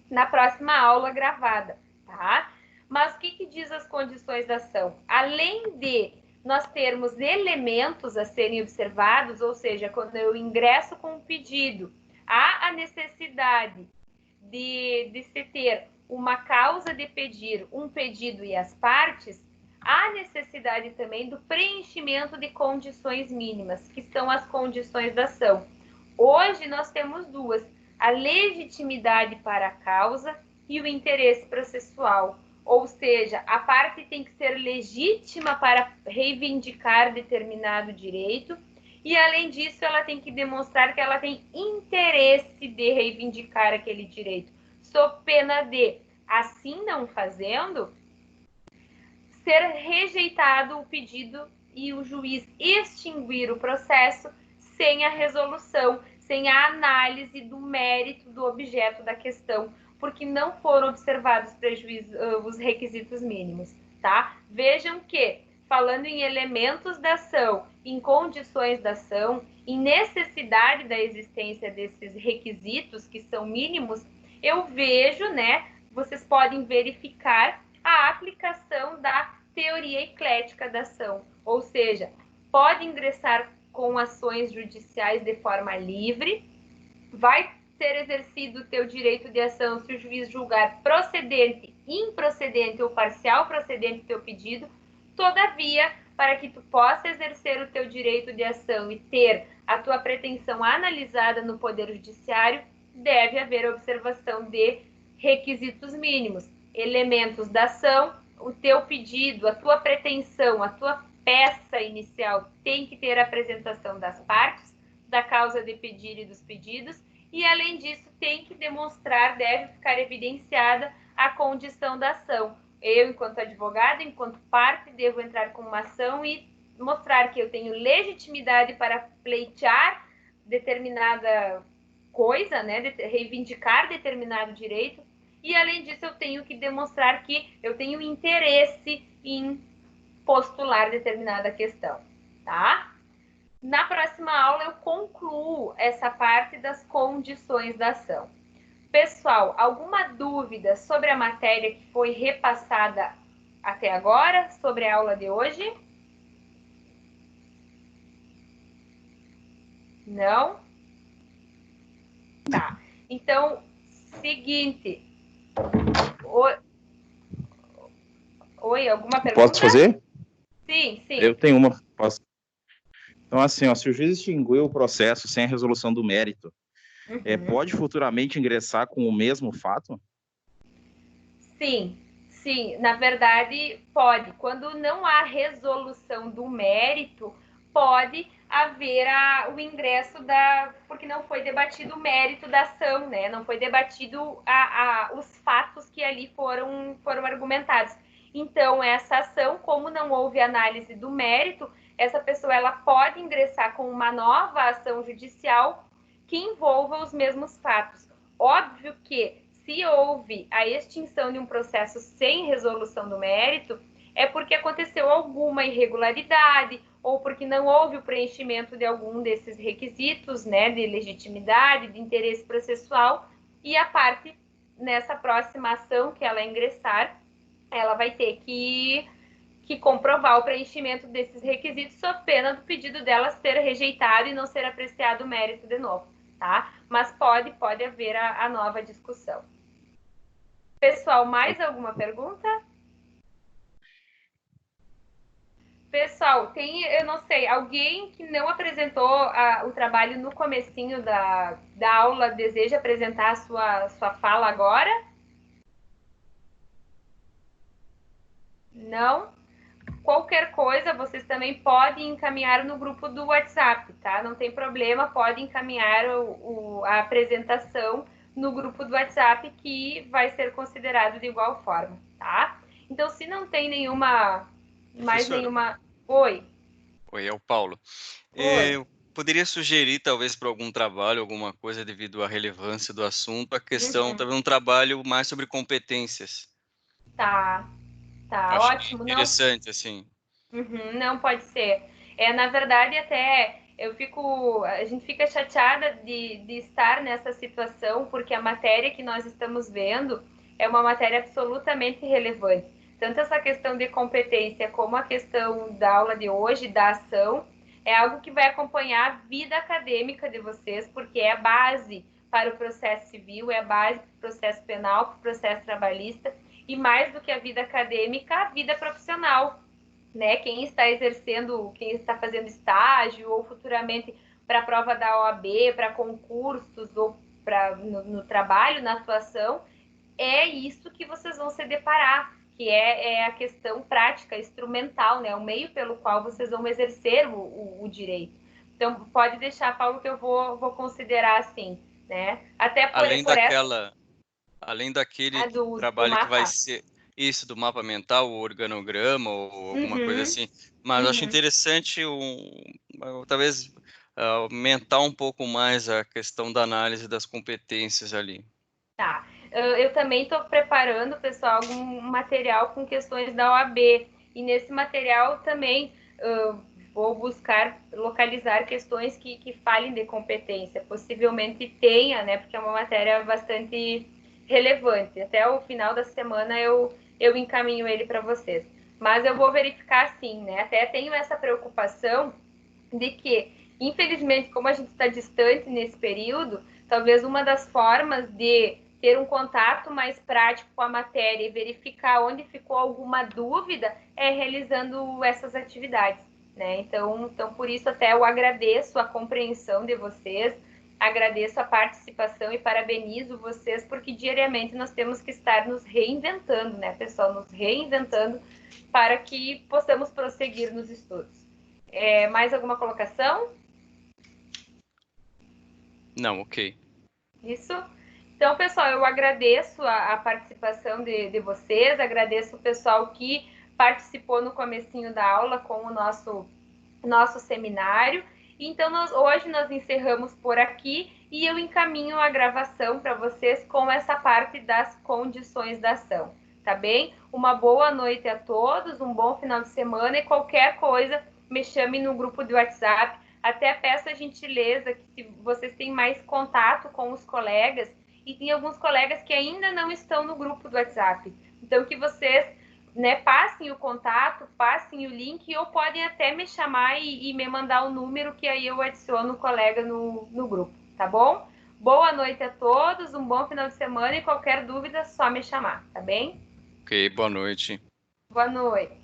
[SPEAKER 1] na próxima aula gravada, tá? Mas o que diz as condições da ação? Além de nós termos elementos a serem observados, ou seja, quando eu ingresso com um pedido, há a necessidade de se ter uma causa de pedir, um pedido e as partes, há necessidade também do preenchimento de condições mínimas, que são as condições da ação. Hoje nós temos duas, a legitimidade para a causa e o interesse processual. Ou seja, a parte tem que ser legítima para reivindicar determinado direito e, além disso, ela tem que demonstrar que ela tem interesse de reivindicar aquele direito, sob pena de, assim não fazendo, ser rejeitado o pedido e o juiz extinguir o processo sem a resolução, sem a análise do mérito do objeto da questão, porque não foram observados os requisitos mínimos, tá? Vejam que, falando em elementos da ação, em condições da ação, em necessidade da existência desses requisitos que são mínimos, eu vejo, né, vocês podem verificar a aplicação da teoria eclética da ação, ou seja, pode ingressar com ações judiciais de forma livre, vai ser exercido o teu direito de ação se o juiz julgar procedente, improcedente ou parcial procedente o teu pedido. Todavia, para que tu possa exercer o teu direito de ação e ter a tua pretensão analisada no Poder Judiciário, deve haver observação de requisitos mínimos, elementos da ação, o teu pedido, a tua pretensão, a tua peça inicial tem que ter a apresentação das partes, da causa de pedir e dos pedidos, e, além disso, tem que demonstrar, deve ficar evidenciada a condição da ação. Eu, enquanto advogada, enquanto parte, devo entrar com uma ação e mostrar que eu tenho legitimidade para pleitear determinada coisa, né, reivindicar determinado direito, e, além disso, eu tenho que demonstrar que eu tenho interesse em postular determinada questão, tá? Na próxima aula, eu concluo essa parte das condições da ação. Pessoal, alguma dúvida sobre a matéria que foi repassada até agora, sobre a aula de hoje? Não? Tá. Então, seguinte. Oi, alguma pergunta?
[SPEAKER 4] Posso fazer?
[SPEAKER 1] Sim, sim.
[SPEAKER 4] Eu tenho uma. Posso... Então, assim, ó, se o juiz extinguiu o processo sem a resolução do mérito, pode futuramente ingressar com o mesmo fato?
[SPEAKER 1] Sim, sim. Na verdade, pode. Quando não há resolução do mérito, pode haver o ingresso porque não foi debatido o mérito da ação, né? Não foi debatido os fatos que ali foram argumentados. Então, essa ação, como não houve análise do mérito, essa pessoa ela pode ingressar com uma nova ação judicial que envolva os mesmos fatos. Óbvio que, se houve a extinção de um processo sem resolução do mérito, é porque aconteceu alguma irregularidade ou porque não houve o preenchimento de algum desses requisitos, né, de legitimidade, de interesse processual, e a parte, nessa próxima ação que ela ingressar, ela vai ter que comprovar o preenchimento desses requisitos sob pena do pedido dela ser rejeitado e não ser apreciado o mérito de novo, tá? Mas pode haver a nova discussão. Pessoal, mais alguma pergunta? Pessoal, eu não sei, alguém que não apresentou o trabalho no comecinho da aula deseja apresentar a sua fala agora? Não? Qualquer coisa, vocês também podem encaminhar no grupo do WhatsApp, tá? Não tem problema, pode encaminhar a apresentação no grupo do WhatsApp, que vai ser considerado de igual forma, tá? Então, se não tem mais nenhuma... Oi.
[SPEAKER 5] Oi, é o Paulo.
[SPEAKER 1] Oi.
[SPEAKER 5] Eu poderia sugerir, talvez, para algum trabalho, alguma coisa, devido à relevância do assunto, a questão, talvez, um trabalho mais sobre competências.
[SPEAKER 1] Tá,
[SPEAKER 5] Acho
[SPEAKER 1] ótimo.
[SPEAKER 5] interessante, assim.
[SPEAKER 1] Não pode ser. Na verdade, até a gente fica chateada de estar nessa situação, porque a matéria que nós estamos vendo é uma matéria absolutamente relevante. tanto essa questão de competência como a questão da aula de hoje, da ação, é algo que vai acompanhar a vida acadêmica de vocês, porque é a base para o processo civil, é a base para o processo penal, para o processo trabalhista, e mais do que a vida acadêmica, a vida profissional, né? Quem está exercendo, quem está fazendo estágio, ou futuramente para a prova da OAB, para concursos, ou no trabalho, na atuação, é isso que vocês vão se deparar, que é a questão prática, instrumental, né? O meio pelo qual vocês vão exercer o direito. Então, pode deixar, Paulo, que eu vou considerar assim, né? Até
[SPEAKER 5] além daquele
[SPEAKER 1] do
[SPEAKER 5] trabalho que vai
[SPEAKER 1] mapa.
[SPEAKER 5] ser isso do mapa mental, o organograma ou alguma coisa assim, mas eu acho
[SPEAKER 1] Uhum.
[SPEAKER 5] interessante talvez aumentar um pouco mais a questão da análise das competências ali.
[SPEAKER 1] Tá. Eu também estou preparando, pessoal, algum material com questões da OAB. E nesse material também vou buscar localizar questões que falem de competência. Possivelmente tenha, né? Porque é uma matéria bastante relevante. Até o final da semana eu encaminho ele para vocês. Mas eu vou verificar sim, né? Até tenho essa preocupação de que, infelizmente, como a gente está distante nesse período, talvez uma das formas de ter um contato mais prático com a matéria e verificar onde ficou alguma dúvida é realizando essas atividades, né? Então, por isso até eu agradeço a compreensão de vocês, agradeço a participação e parabenizo vocês, porque diariamente nós temos que estar nos reinventando, né, pessoal? Nos reinventando para que possamos prosseguir nos estudos. Mais alguma colocação?
[SPEAKER 5] Não, ok.
[SPEAKER 1] Isso? Então, pessoal, eu agradeço a participação de vocês, agradeço o pessoal que participou no comecinho da aula com o nosso seminário. Então, hoje nós encerramos por aqui e eu encaminho a gravação para vocês com essa parte das condições da ação, tá bem? Uma boa noite a todos, um bom final de semana e qualquer coisa, me chame no grupo do WhatsApp. Até peço a gentileza que se vocês têm mais contato com os colegas, e tem alguns colegas que ainda não estão no grupo do WhatsApp. Então, que vocês, né, passem o contato, passem o link, ou podem até me chamar e me mandar o número, que aí eu adiciono o colega no grupo, tá bom? Boa noite a todos, um bom final de semana e qualquer dúvida, só me chamar, tá bem?
[SPEAKER 5] Ok, boa noite.
[SPEAKER 1] Boa noite.